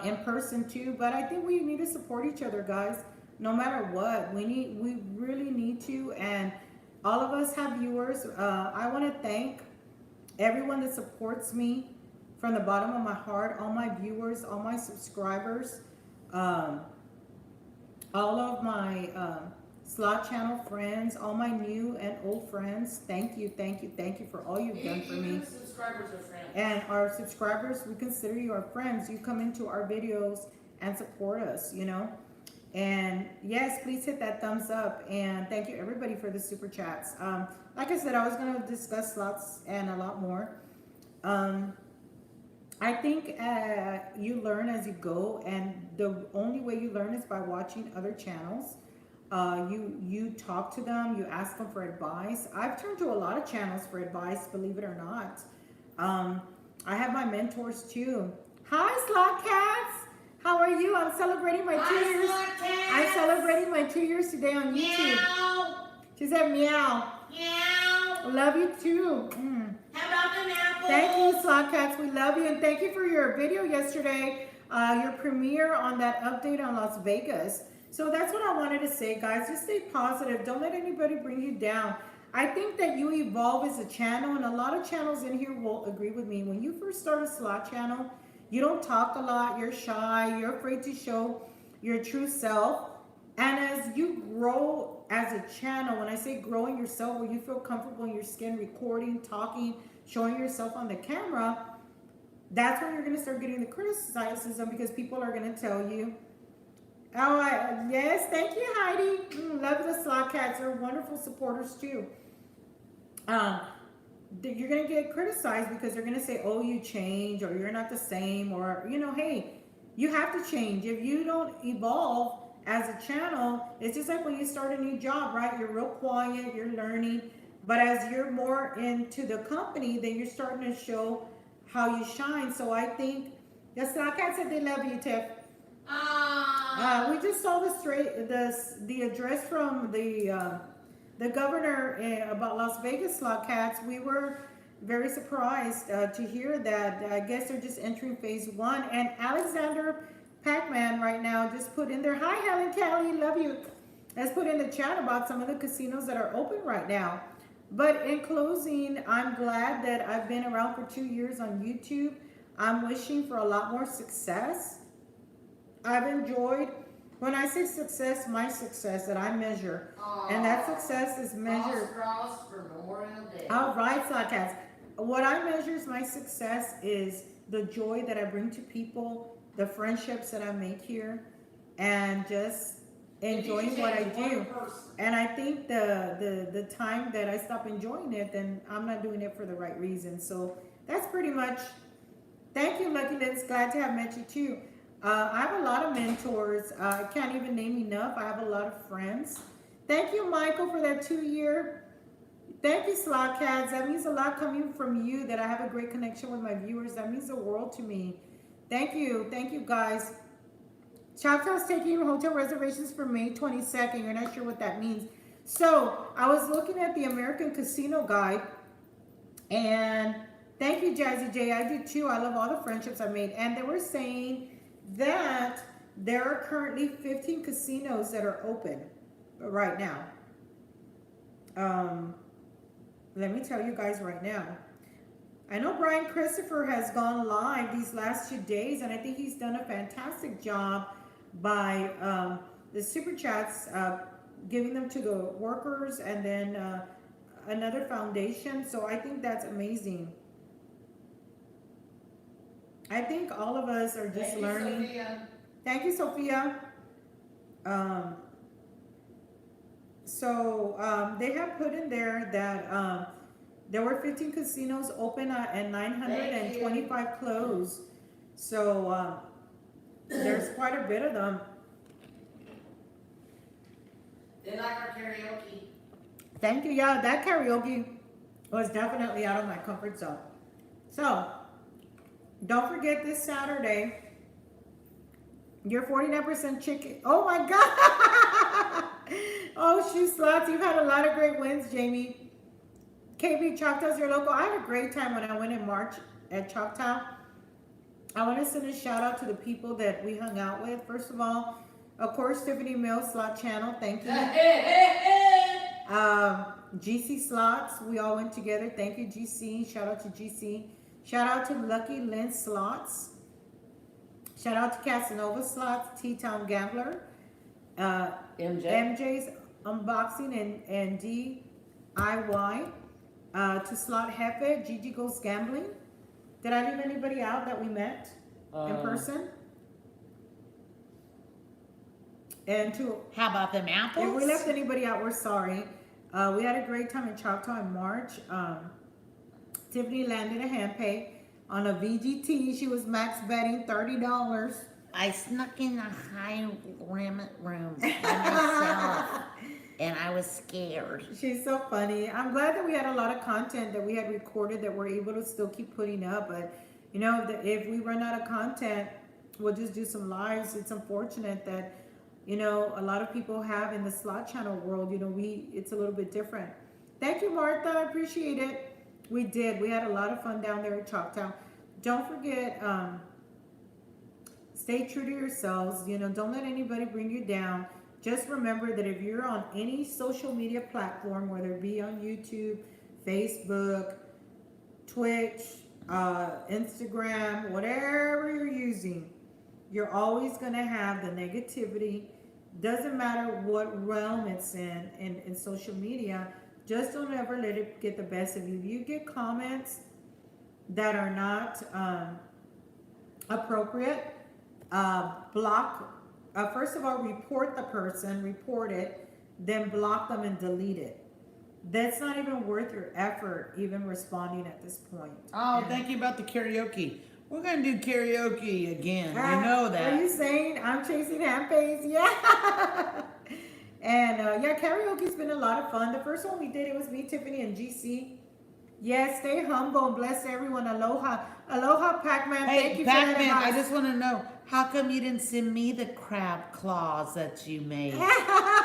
in person too. But I think we need to support each other, guys. No matter what, we really need to. And all of us have viewers. I want to thank everyone that supports me from the bottom of my heart. All my viewers, all my subscribers, all of my slot channel friends, all my new and old friends. Thank you for all you've done for me. Even subscribers are friends. And our subscribers, we consider you our friends. You come into our videos and support us, you know. And yes, please hit that thumbs up. And thank you everybody for the super chats. Like I said, I was going to discuss slots and a lot more. I think you learn as you go, and the only way you learn is by watching other channels. You talk to them, you ask them for advice. I've turned to a lot of channels for advice, believe it or not. I have my mentors too. Hi, Slot Cats. How are you? I'm celebrating my 2 years. I'm celebrating my 2 years today on YouTube. Meow. She said meow. Meow. Love you too. How about an apple? Thank you, Slot Cats. We love you, and thank you for your video yesterday, your premiere on that update on Las Vegas. So that's what I wanted to say, guys. Just stay positive. Don't let anybody bring you down. I think that you evolve as a channel, and a lot of channels in here will agree with me. When you first start a slot channel, You don't talk a lot, you're shy, you're afraid to show your true self. And as you grow as a channel, when I say growing yourself, where you feel comfortable in your skin, recording, talking, showing yourself on the camera, that's when you're going to start getting the criticism, because people are going to tell you, oh, yes, thank you, Heidi. Love the slot cats. They're wonderful supporters too. You're going to get criticized because they're going to say, oh, you change, or you're not the same, or, hey, you have to change. If you don't evolve as a channel, it's just like when you start a new job, right? You're real quiet, you're learning, but as you're more into the company, then you're starting to show how you shine. So I think the slot cats said they love you, Tiff. We just saw the address from the governor about Las Vegas slot cats. We were very surprised to hear that. I guess they're just entering phase 1. And Alexander Pac-Man right now just put in there, hi Helen Kelly, love you. Has put in the chat about some of the casinos that are open right now. But in closing, I'm glad that I've been around for 2 years on YouTube. I'm wishing for a lot more success. I've enjoyed, when I say success, my success that I measure. And that success is measured. For Memorial Day. All right, Slotcats. What I measure as my success is the joy that I bring to people, the friendships that I make here, and just enjoying what I do. And I think the time that I stop enjoying it, then I'm not doing it for the right reason. So that's pretty much. Thank you, Lucky Lips. Glad to have met you too. I have a lot of mentors. I can't even name enough. I have a lot of friends. Thank you, Michael, for that 2-year. Thank you, Slot Cats. That means a lot coming from you, that I have a great connection with my viewers. That means the world to me. Thank you. Thank you, guys. Choctaw's taking hotel reservations for May 22nd. You're not sure what that means. So I was looking at the American Casino Guide, and thank you, Jazzy J. I do too. I love all the friendships I made. And they were saying that there are currently 15 casinos that are open right now. Let me tell you guys right now. I know Brian Christopher has gone live these last 2 days, and I think he's done a fantastic job by the super chats, giving them to the workers, and then another foundation. So I think that's amazing. I think all of us are just learning. Sophia. Thank you, Sophia. They have put in there that there were 15 casinos open and 925 closed. So there's quite a bit of them. They like our karaoke. Thank you. Yeah, that karaoke was definitely out of my comfort zone. So don't forget this Saturday, your 49% chicken. Oh my God. Oh, shoot, Slots. You've had a lot of great wins, Jamie. KB Choctaw's your local. I had a great time when I went in March at Choctaw. I want to send a shout out to the people that we hung out with. First of all, of course, Tiffany Mills Slot Channel. Thank you. GC Slots. We all went together. Thank you, GC. Shout out to GC. Shout out to Lucky Lynn Slots. Shout out to Casanova Slots, T-Town Gambler. MJ's Unboxing and DIY. To Slot Hefe, Gigi Goes Gambling. Did I leave anybody out that we met in person? And to, How about them apples? if we left anybody out, we're sorry. We had a great time in Choctaw in March. Tiffany landed a hand pay on a VGT. She was max betting $30. I snuck in the high limit room by myself, and I was scared. She's so funny. I'm glad that we had a lot of content that we had recorded that we're able to still keep putting up. But, if we run out of content, we'll just do some lives. It's unfortunate that, a lot of people have in the slot channel world, it's a little bit different. Thank you, Martha. I appreciate it. We did. We had a lot of fun down there at Choctaw. Don't forget, stay true to yourselves. Don't let anybody bring you down. Just remember that if you're on any social media platform, whether it be on YouTube, Facebook, Twitch, Instagram, whatever you're using, you're always going to have the negativity. Doesn't matter what realm it's in social media. Just don't ever let it get the best of you. If you get comments that are not appropriate, block. First of all, report the person, report it, then block them and delete it. That's not even worth your effort, even responding at this point. Oh, And- thank you about the karaoke. We're gonna do karaoke again. You know that. Are you saying I'm chasing handpays? Yeah. And yeah, karaoke's been a lot of fun. The first one we did, it was me, Tiffany, and GC. Yes, stay humble and bless everyone. Aloha. Aloha, Pac-Man. Thank Hey, you for that Pac-Man, I advice. just want to know, how come you didn't send me the crab claws that you made?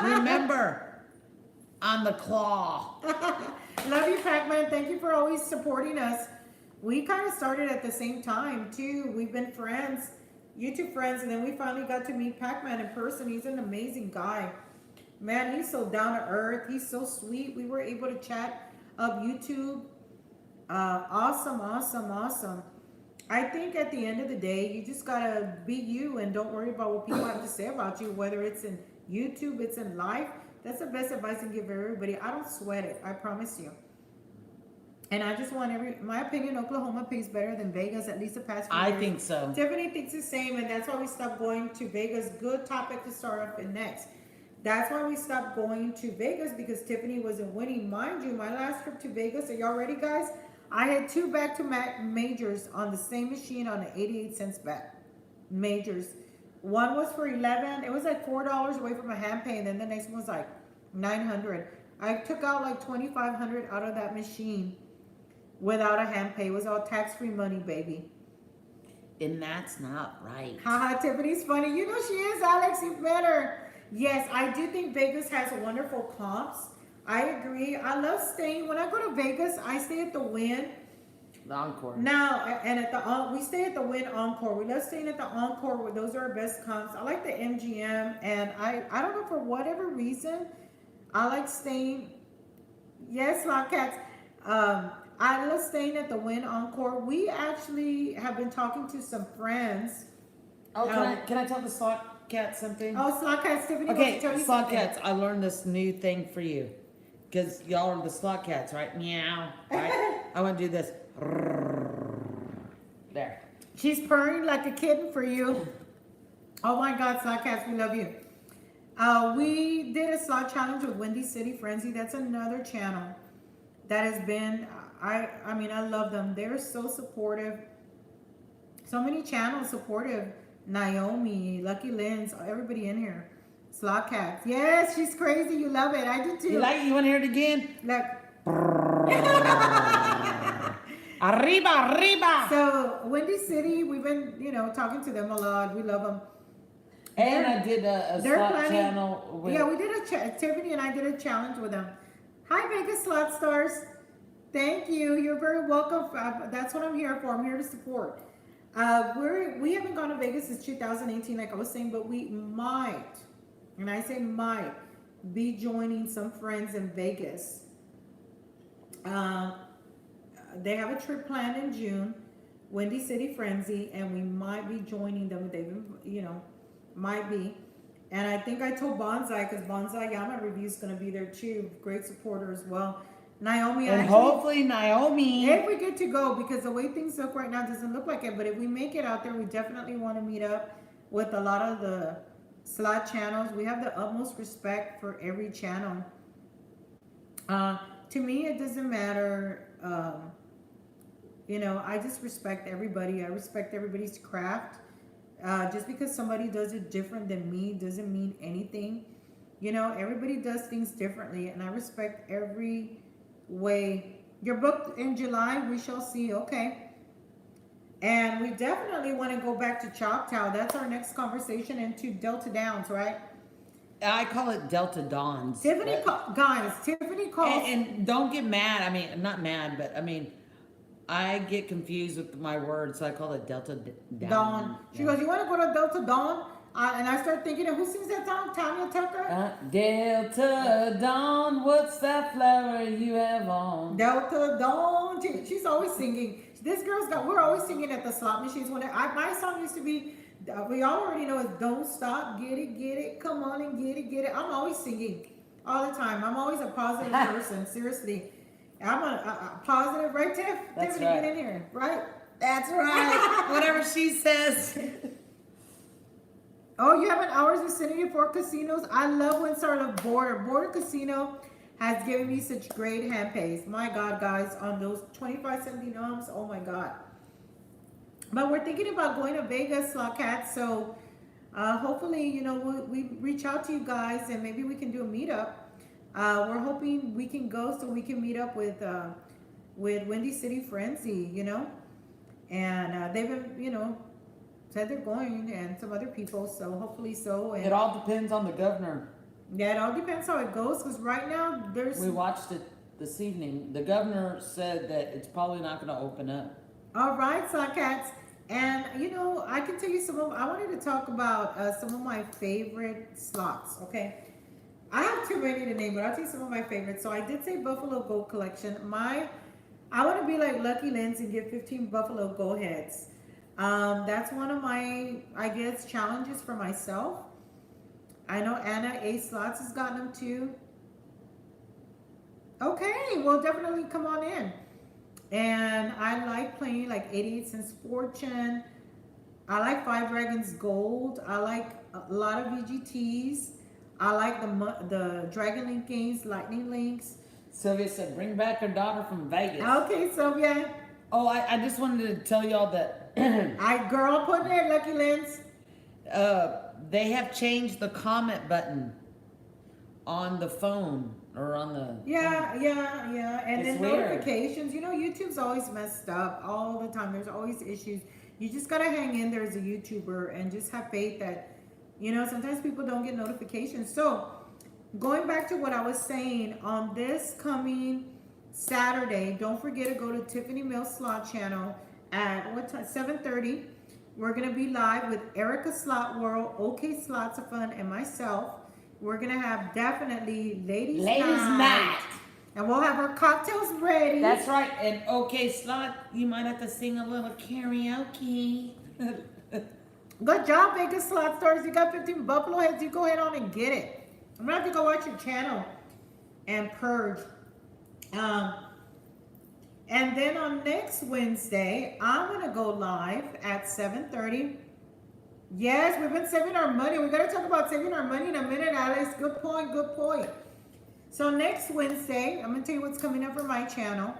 Remember, I'm the claw. Love you, Pac-Man. Thank you for always supporting us. We kind of started at the same time, too. We've been friends, YouTube friends, and then we finally got to meet Pac-Man in person. He's an amazing guy. Man, he's so down to earth. He's so sweet. We were able to chat up YouTube. Awesome, awesome, awesome. I think at the end of the day, you just gotta be you and don't worry about what people have to say about you, whether it's in YouTube, it's in life. That's the best advice I can give everybody. I don't sweat it, I promise you. And I just want my opinion, Oklahoma pays better than Vegas, at least the past few I years. think so. Tiffany thinks the same, and that's why we stopped going to Vegas. Good topic to start off in next. That's why we stopped going to Vegas, because Tiffany wasn't winning. Mind you, my last trip to Vegas, are y'all ready, guys? I had 2 back-to-back majors on the same machine on an 88 cents bet. Majors. One was for 11. It was like $4 away from a hand pay, and then the next one was like 900. I took out like 2,500 out of that machine without a hand pay. It was all tax-free money, baby. And that's not right. Haha, Tiffany's funny. You know she is, Alex. You better. Yes, I do think Vegas has wonderful comps. I agree. I love staying. When I go to Vegas, I stay at the Wynn. The Encore. Now, and at the we stay at the Wynn Encore. We love staying at the Encore. Those are our best comps. I like the MGM, and I don't know, for whatever reason, I like staying. Yes, Slot Cats. I love staying at the Wynn Encore. We actually have been talking to some friends. Oh, can I tell the slot cat something? Oh, Slot Cats, Tiffany wants Okay, to tell you slot something. cats, I learned this new thing for you. Because y'all are the slot cats, right? Meow. Right? I want to do this. There. She's purring like a kitten for you. Oh my God, Slot Cats, we love you. We did a slot challenge with Windy City Frenzy. That's another channel that has been, I mean, I love them. They're so supportive. So many channels supportive. Naomi, Lucky Lynn's, everybody in here. Slot Cats. Yes, she's crazy. You love it. I do too. You like it? You want to hear it again? Look. Arriba, arriba! So, Windy City, we've been, talking to them a lot. We love them. And I did a They're slot planning- channel with... Yeah, we did Tiffany and I did a challenge with them. Hi, Vegas Slot Stars. Thank you. You're very welcome. That's what I'm here for. I'm here to support. We haven't gone to Vegas since 2018, like I was saying, but we might, and I say might, be joining some friends in Vegas. They have a trip planned in June, Windy City Frenzy, and we might be joining them. They've, might be. And I think I told Bonsai, because Bonsai Yama Review is going to be there too. Great supporter as well. Naomi, And actually, hopefully Naomi... if we get to go, because the way things look right now doesn't look like it, but if we make it out there, we definitely want to meet up with a lot of the slot channels. We have the utmost respect for every channel. To me, it doesn't matter. I just respect everybody. I respect everybody's craft. Just because somebody does it different than me doesn't mean anything. Everybody does things differently, and I respect every way. You're booked in July. We shall see. Okay. And we definitely want to go back to Choctaw. That's our next conversation, into Delta Downs, right? I call it Delta Dawns. Tiffany calls. And don't get mad. I mean, not mad, but I mean, I get confused with my words, so I call it Delta Dawn. Dawn. She goes, you want to go to Delta Dawn? And I start thinking of who sings that song? Tanya Tucker? Delta Dawn, what's that flower you have on? Delta Dawn. She's always singing. This girl's got. We're always singing at the slot machines. My song used to be. We all already know is "Don't Stop, Get It, Come on and Get It." I'm always singing all the time. I'm always a positive person. Seriously, I'm a positive, right, Tiff? That's Tiffany, right. get in here, right? That's right. Whatever she says. Oh, you have an hour's vicinity for casinos. I love when Starla Border Casino has given me such great hand pays. My God, guys, on those 25-cent denoms. Oh my God. But we're thinking about going to Vegas, Slot Cats. So hopefully, you know, we reach out to you guys and maybe we can do a meetup. We're hoping we can go so we can meet up with Windy City Frenzy, you know, and they've been, you know, said they're going, and some other people. So hopefully so. And It all depends on the governor. yeah, it all depends how it goes. Because right now We watched it this evening. The governor said that it's probably not going to open up. All right, Slot Cats. And, you know, I can tell you I wanted to talk about some of my favorite slots, okay? I have too many to name, but I'll tell you some of my favorites. So I did say Buffalo Gold Collection. I want to be like Lucky Lens and get 15 Buffalo Gold heads. That's one of my, I guess, challenges for myself. I know Anna A. Slots has gotten them too. Okay, well, definitely come on in. And I like playing like 88 Cents Fortune. I like Five Dragons Gold. I like a lot of VGTs. I like the Dragon Link games, Lightning Links. Sylvia said, bring back her daughter from Vegas. Okay, Sylvia. Oh, I just wanted to tell y'all that Girl, put there, Lucky Lens. they have changed the comment button on the phone or on the... Yeah. And It's then weird. notifications. You know, YouTube's always messed up all the time. There's always issues. You just gotta hang in there as a YouTuber and just have faith that, you know, sometimes people don't get notifications. So, going back to what I was saying, on this coming Saturday, don't forget to go to Tiffany Mills Slot Channel at what time? 7:30. We're gonna be live with Erica Slot World, OK Slots of Fun, and myself. We're gonna have definitely ladies night. And we'll have our cocktails ready. That's right. And okay, Slot, you might have to sing a little karaoke. Good job, Vegas Slot Stars. You got 15 Buffalo heads. You go ahead on and get it. I'm gonna have to go watch your channel and purge. And then on next Wednesday, I'm gonna go live at 7:30. Yes, we've been saving our money. We gotta talk about saving our money in a minute, Alex. Good point, good point. So next Wednesday, I'm gonna tell you what's coming up for my channel.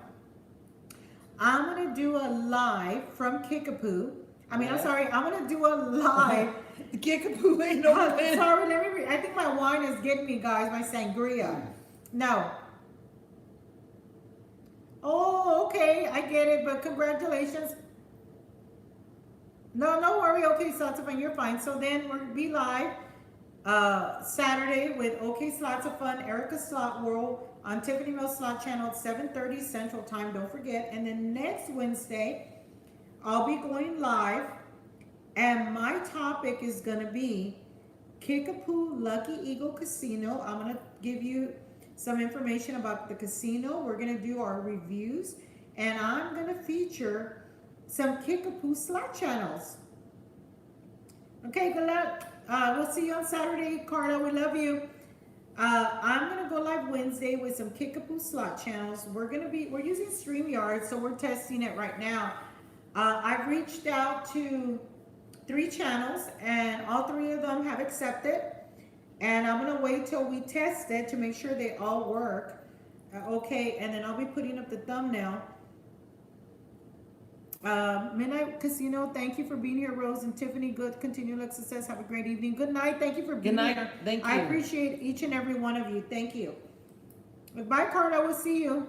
I'm gonna do a live from Kickapoo. I'm gonna do a live. Kickapoo ain't Oh, open. sorry, let me read. I think my wine is getting me, guys. My sangria. No. Oh, okay, I get it, but congratulations. No worry. Okay, Slots of Fun, you're fine. So then we'll be live Saturday with OK Slots of Fun, Erica Slot World on Tiffany Mills Slot Channel at 7:30 Central Time. Don't forget. And then next Wednesday, I'll be going live, and my topic is gonna be Kickapoo Lucky Eagle Casino. I'm gonna give you some information about the casino. We're gonna do our reviews, and I'm gonna feature some Kickapoo slot channels. Okay, good luck. We'll see you on Saturday, Carla. We love you. I'm gonna go live Wednesday with some Kickapoo slot channels. We're using StreamYard, so we're testing it right now. I've reached out to 3 channels, and all 3 of them have accepted. And I'm gonna wait till we test it to make sure they all work. Okay, and then I'll be putting up the thumbnail. Midnight Casino, thank you for being here, Rose and Tiffany. Good, continued success. Have a great evening. Good night. Thank you for being Good night. here. Thank I you. appreciate each and every one of you. Thank you. Bye, Carla. We'll see you.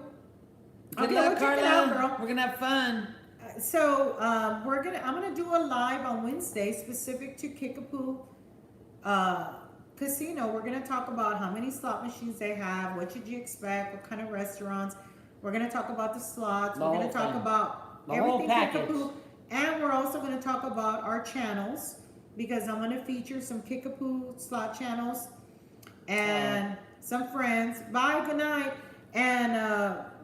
Good Okay, luck, we'll check it Carla. out, girl. We're gonna have fun. So I'm gonna do a live on Wednesday specific to Kickapoo Casino. We're gonna talk about how many slot machines they have, what should you expect, what kind of restaurants. We're gonna talk about the slots. The We're gonna whole talk thing. about The whole everything package. Kickapoo, and we're also gonna talk about our channels because I'm gonna feature some Kickapoo slot channels and some friends. Bye, good night. And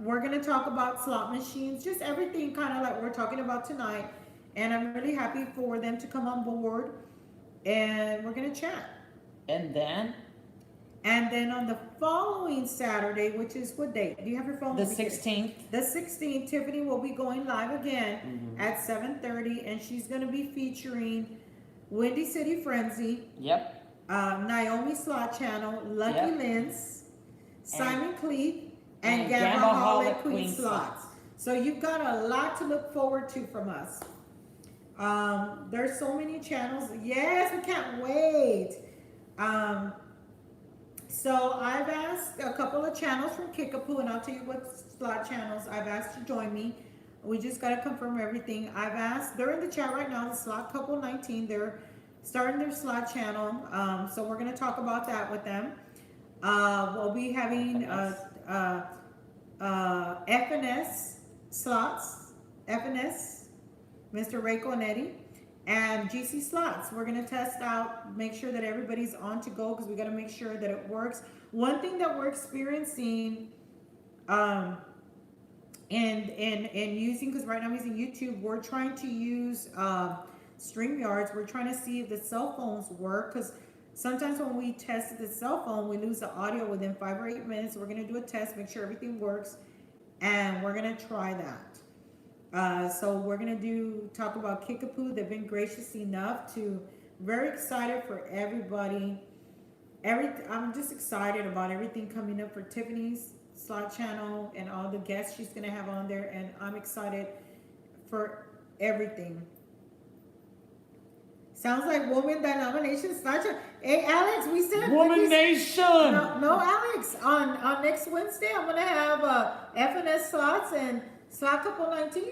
we're gonna talk about slot machines, just everything kind of like we're talking about tonight. And I'm really happy for them to come on board, and we're gonna chat. And then And then on the following Saturday, which is what date? Do you have your phone? the Let me get it. 16th. The 16th, Tiffany will be going live again at 7:30, and she's going to be featuring Windy City Frenzy, Yep. Naomi Slot Channel, Lucky Yep. Linz, Simon Cleet, and and Gambaholic Gambaholic Queen Slots. So you've got a lot to look forward to from us. There's so many channels. Yes, we can't wait. So I've asked a couple of channels from Kickapoo, and I'll tell you what slot channels I've asked to join me. We just got to confirm everything. I've asked, they're in the chat right now, the Slot Couple 19. They're starting their slot channel. So we're going to talk about that with them. We'll be having FNS slots, FNS, Mr. Reiko and Eddie, and GC slots. We're going to test out, make sure that everybody's on to go, because we got to make sure that it works. One thing that we're experiencing in using, because right now I'm using YouTube, we're trying to use StreamYards. We're trying to see if the cell phones work, because sometimes when we test the cell phone, we lose the audio within 5 or 8 minutes. We're going to do a test, make sure everything works, and we're going to try that. So we're going to talk about Kickapoo. They've been gracious enough to, very excited for everybody. I'm just excited about everything coming up for Tiffany's slot channel and all the guests she's going to have on there. And I'm excited for everything. Sounds like Woman Denomination slot channel. Hey, Alex, we said Woman Nation. No, Alex. On next Wednesday, I'm gonna have FNS slots and Slot Couple 19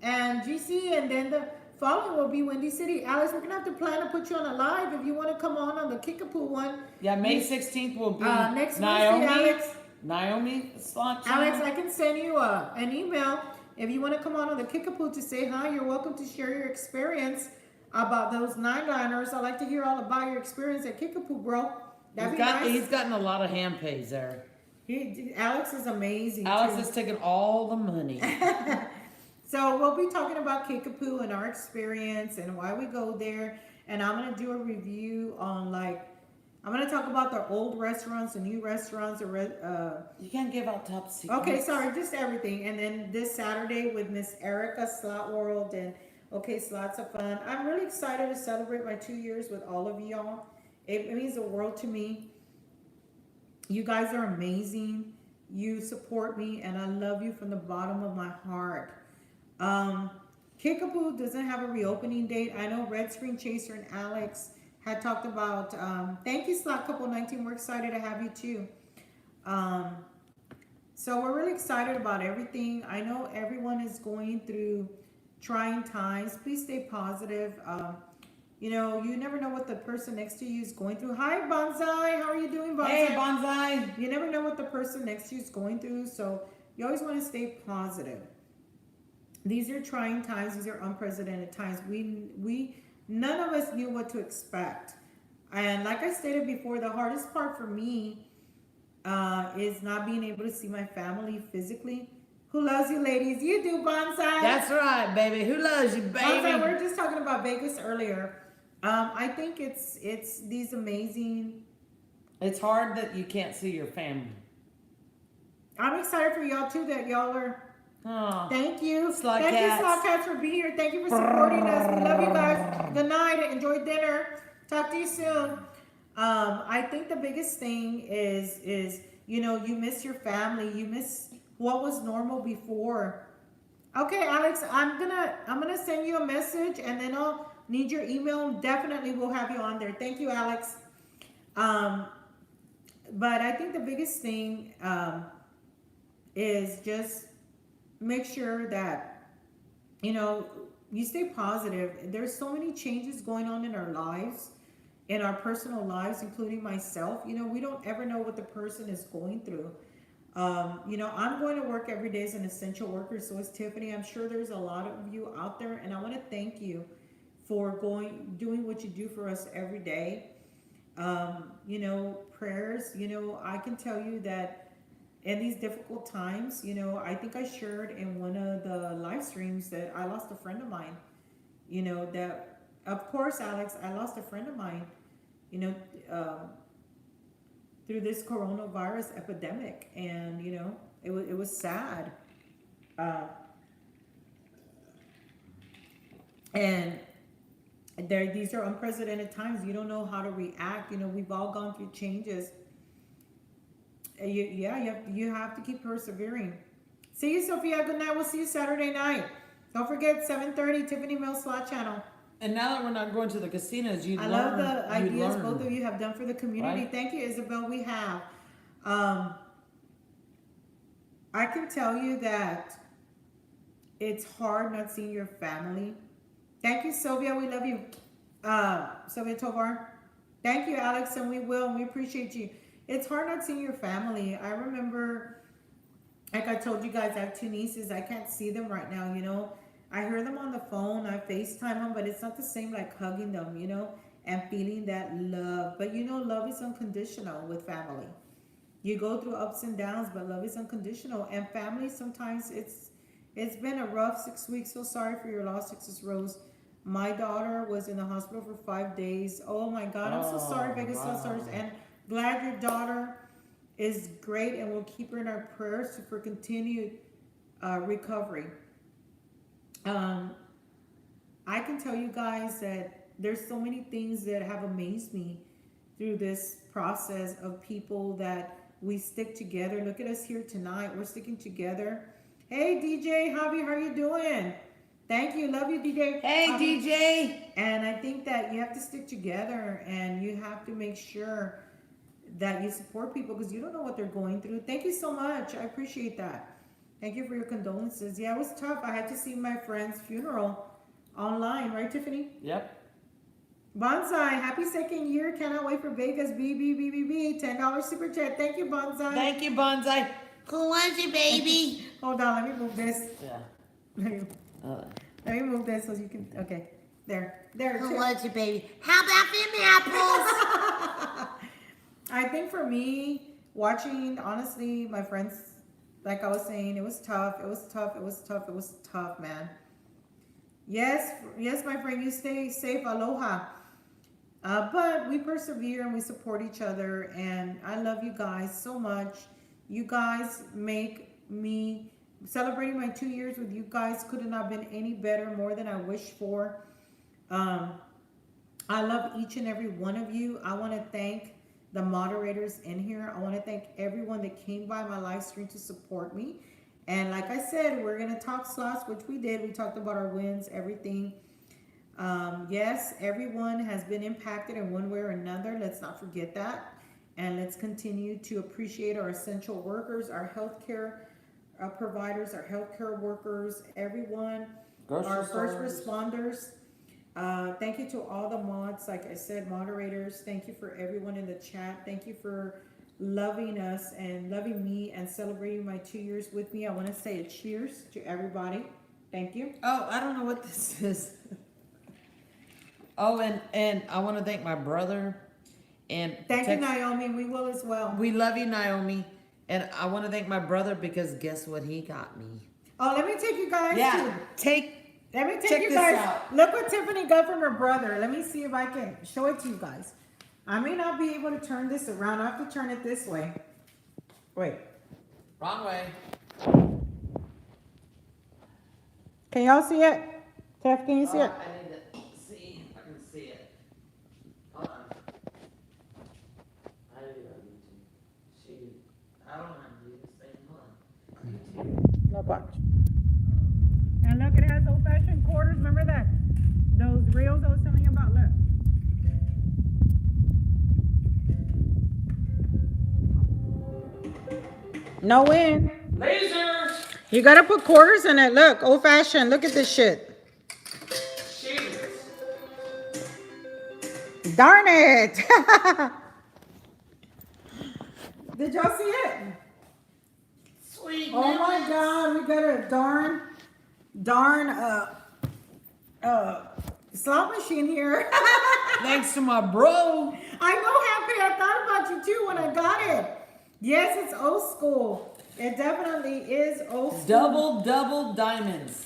and GC, and then the following will be Windy City. Alex, we're gonna have to plan to put you on a live if you want to come on the Kickapoo one. Yeah, May 16th will be next Naomi. Wednesday, Alex. Naomi slot channel. Alex, I can send you an email if you want to come on the Kickapoo to say hi. You're welcome to share your experience about those 9-liners. I'd like to hear all about your experience at Kickapoo, bro. That'd be nice. He's gotten a lot of hand pays there. Alex is amazing. Alex too. has taken all the money. So we'll be talking about Kickapoo and our experience and why we go there. And I'm going to do a review on, like, I'm going to talk about the old restaurants, the new restaurants. You can't give out top secrets. Okay, sorry, just everything. And then this Saturday with Miss Erica Slot World and Okay Slots of Fun. I'm really excited to celebrate my 2 years with all of y'all. It means the world to me. You guys are amazing. You support me, and I love you from the bottom of my heart. Kickapoo doesn't have a reopening date. I know Red Screen Chaser and Alex had talked about. Thank you, Slot Couple 19. We're excited to have you too. So we're really excited about everything. I know everyone is going through trying times. Please stay positive. You know, you never know what the person next to you is going through. Hi, Bonsai. How are you doing, Bonsai? Hey, Bonsai. You never know what the person next to you is going through, so you always want to stay positive. These are trying times. These are unprecedented times. None of us knew what to expect. And like I stated before, the hardest part for me is not being able to see my family physically. Who loves you, ladies? You do, Bonsai. That's right, baby. Who loves you, baby? Bonsai, we were just talking about Vegas earlier. I think it's these amazing. It's hard that you can't see your family. I'm excited for y'all too. That y'all are. Oh, Thank you. Slot Thank Cats. you, Slot Cats, for being here. Thank you for supporting us. We love you guys. Good night. Enjoy dinner. Talk to you soon. I think the biggest thing is you know, you miss your family. You miss what was normal before. Okay, Alex, I'm gonna send you a message, and then I'll need your email. Definitely we'll have you on there. Thank you, Alex. But I think the biggest thing is just make sure that, you know, you stay positive. There's so many changes going on in our lives, in our personal lives, including myself. You know, we don't ever know what the person is going through. You know, I'm going to work every day as an essential worker. So is Tiffany. I'm sure there's a lot of you out there, and I want to thank you for doing what you do for us every day. You know, prayers, you know, I can tell you that in these difficult times, you know, I think I shared in one of the live streams that I lost a friend of mine, you know, that, of course, Alex, I lost a friend of mine, you know, through this coronavirus epidemic. And, you know, it was sad. And these are unprecedented times. You don't know how to react. You know, we've all gone through changes. You have to keep persevering. See you, Sophia. Good night. We'll see you Saturday night. Don't forget 7:30 Tiffany Mills Slot Channel. And now that we're not going to the casinos, I love the ideas both of you have done for the community. Right? Thank you, Isabel. We have. I can tell you that it's hard not seeing your family. Thank you, Sylvia. We love you. Sylvia Tovar. Thank you, Alex, and we will. And we appreciate you. It's hard not seeing your family. I remember, like I told you guys, I have 2 nieces. I can't see them right now, you know. I hear them on the phone. I FaceTime them, but it's not the same like hugging them, you know, and feeling that love. But, you know, love is unconditional with family. You go through ups and downs, but love is unconditional. And family, sometimes it's been a rough 6 weeks. So sorry for your loss, Texas Rose. My daughter was in the hospital for 5 days. Oh my God, I'm so sorry, Vegas Stars. And glad your daughter is great, and we'll keep her in our prayers for continued recovery. I can tell you guys that there's so many things that have amazed me through this process of people that we stick together. Look at us here tonight. We're sticking together. Hey, DJ Javi, how are you doing? Thank you. Love you, DJ. Hey, Javi. DJ. And I think that you have to stick together, and you have to make sure that you support people because you don't know what they're going through. Thank you so much. I appreciate that. Thank you for your condolences. Yeah, it was tough. I had to see my friend's funeral online, right, Tiffany? Yep. Bonsai, happy 2nd year. Cannot wait for Vegas. BBBBB. $10 super chat. Thank you, Bonsai. Thank you, Bonsai. Who was it, baby? Hold on, let me move this. Yeah. Let me move this so you can. Okay, there. Who was it, baby? How about them apples? I think for me, watching, honestly, my friends, like I was saying, it was tough. It was tough, man. Yes, my friend, you stay safe. Aloha. But we persevere and we support each other. And I love you guys so much. You guys make me, celebrating my 2 years with you guys could have not been any better, more than I wished for. I love each and every one of you. I want to thank the moderators in here. I want to thank everyone that came by my live stream to support me. And like I said, we're going to talk slots, which we did. We talked about our wins, everything. Yes, everyone has been impacted in one way or another. Let's not forget that. And let's continue to appreciate our essential workers, our healthcare providers, our healthcare workers, everyone, our first responders. Thank you to all the mods, like I said, moderators. Thank you for everyone in the chat. Thank you for loving us and loving me and celebrating my 2 years with me. I want to say a cheers to everybody. Thank you. Oh, I don't know what this is. Oh, and I want to thank my brother. And thank you, Naomi. We will as well. We love you, Naomi. And I want to thank my brother because guess what he got me? Oh, let me take you guys. Yeah, let me take check you this guys. out. Look what Tiffany got from her brother. Let me see if I can show it to you guys. I may not be able to turn this around. I have to turn it this way. Wait. Wrong way. Can y'all see it? Tiff, can you see it? I need to see if I can see it. Hold on. I don't know how to do this thing. Hold on. Look, watch. And look, it has old-fashioned quarters. Remember that? Those reels I was telling you about. Look. No win. Lasers! You gotta put quarters in it. Look, old-fashioned. Look at this shit. Jesus. Darn it. Did y'all see it? Sweet. Oh my God, we got a darn slot machine here. Thanks to my bro. I know, Happy. I thought about you too when I got it. Yes, it's old school. It definitely is old school. Double diamonds.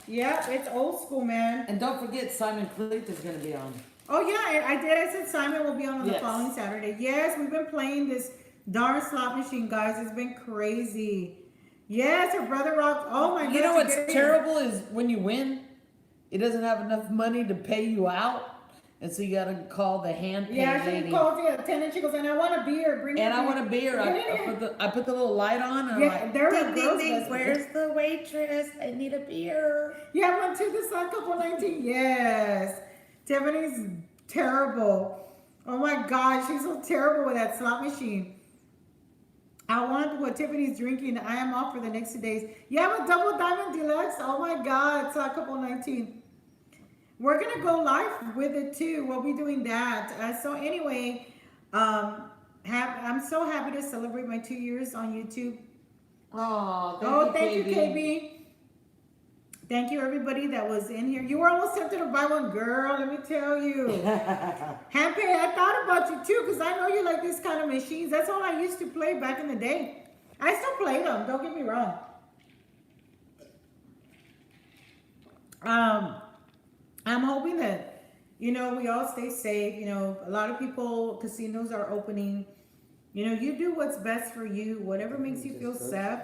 Yep, it's old school, man. And don't forget Simon Cleeth is going to be on. Oh yeah, I did. I said Simon will be on the Yes. following Saturday. Yes, we've been playing this darn slot machine, guys. It's been crazy. Yes, her brother rocked. Oh my god. You know what's terrible is when you win, it doesn't have enough money to pay you out. And so you got to call the hand pay Yeah, she lady. called the attendant. She goes, and I want a beer. Bring And me I want a beer. I put the little light on and Yeah, I'm like, there ding, are ding, girls. ding, that's- where's the waitress? I need a beer. Yeah, I went to the slot couple 19. Yes. Tiffany's terrible. Oh my God, she's so terrible with that slot machine. I want what Tiffany's drinking. I am off for the next 2 days. Yeah, with Double Diamond Deluxe. Oh my God, slot couple 19. We're gonna go live with it too. We'll be doing that. So anyway, I'm so happy to celebrate my 2 years on YouTube. Oh, Thank you, KB. Thank you, everybody that was in here. You were almost tempted to buy one, girl. Let me tell you. Happy, I thought about you too, because I know you like these kind of machines. That's all I used to play back in the day. I still play them. Don't get me wrong. I'm hoping that, we all stay safe. A lot of people, casinos are opening. You do what's best for you. Whatever makes you feel safe.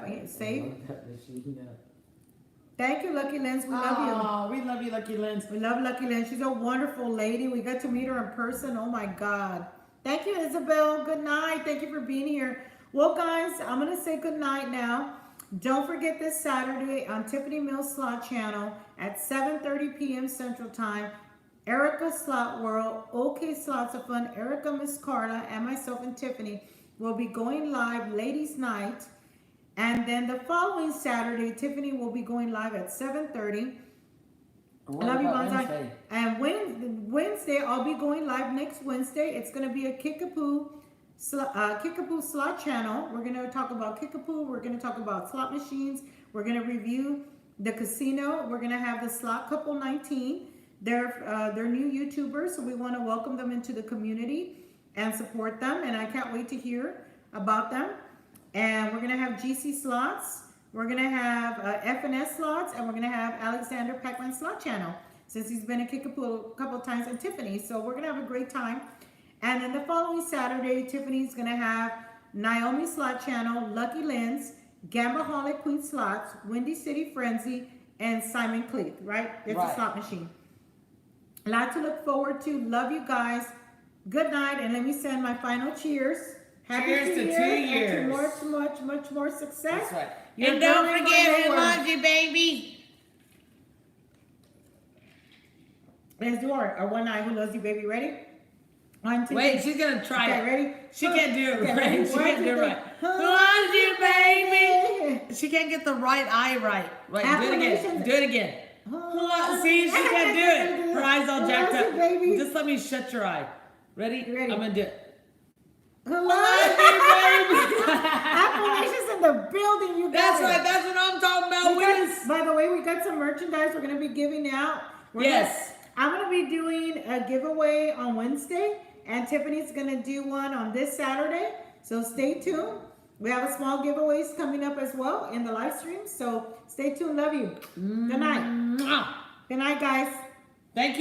Thank you, Lucky Lens. We love you. Oh, we love you, Lucky Lens. We love Lucky Lens. She's a wonderful lady. We got to meet her in person. Oh my God. Thank you, Isabel. Good night. Thank you for being here. Well, guys, I'm going to say good night now. Don't forget this Saturday on Tiffany Mills Slot Channel at 7:30 p.m. Central Time. Erica Slot World, OK Slots of Fun, Erica, Miss Carla, and myself and Tiffany will be going live Ladies Night. And then the following Saturday, Tiffany will be going live at 7:30. I love you, Bonsai. And Wednesday, I'll be going live next Wednesday. It's going to be a Kickapoo slot channel. We're going to talk about Kickapoo. We're going to talk about slot machines. We're going to review the casino. We're going to have the Slot Couple 19. They're new YouTubers, so we want to welcome them into the community and support them. And I can't wait to hear about them. And we're going to have GC Slots. We're going to have FNS Slots. And we're going to have Alexander Packman Slot Channel, since he's been a Kickapoo a couple of times, and Tiffany. So we're going to have a great time. And then the following Saturday, Tiffany's going to have Naomi Slot Channel, Lucky Lens, Gambaholic Queen Slots, Windy City Frenzy, and Simon Cleeth, right? It's a slot machine. A lot to look forward to. Love you guys. Good night. And let me send my final cheers. Happy Cheers to 2 years. And to much more success. That's right. You're And don't going forget, who nowhere. loves you, baby? Let's do our one eye. Who loves you, baby? Ready? 1, 2, Wait, 3. she's going to try Okay, it. ready? She can't do it Okay, right. ready? She 1, can't 2, do it 3. right. Who loves you, baby? She can't get the right eye right. Wait, do it again. Affirmations. Do it again. See, she can't do it. Her eye's all jacked up. Baby. Just let me shut your eye. Ready? Ready. I'm going to do it. Hello. Affirmations in the building, you guys. That's right. That's what I'm talking about, Willis. By the way, we got some merchandise we're going to be giving out. I'm going to be doing a giveaway on Wednesday, and Tiffany's going to do one on this Saturday. So stay tuned. We have a small giveaways coming up as well in the live stream. So stay tuned. Love you. Good night. Mwah. Good night, guys. Thank you.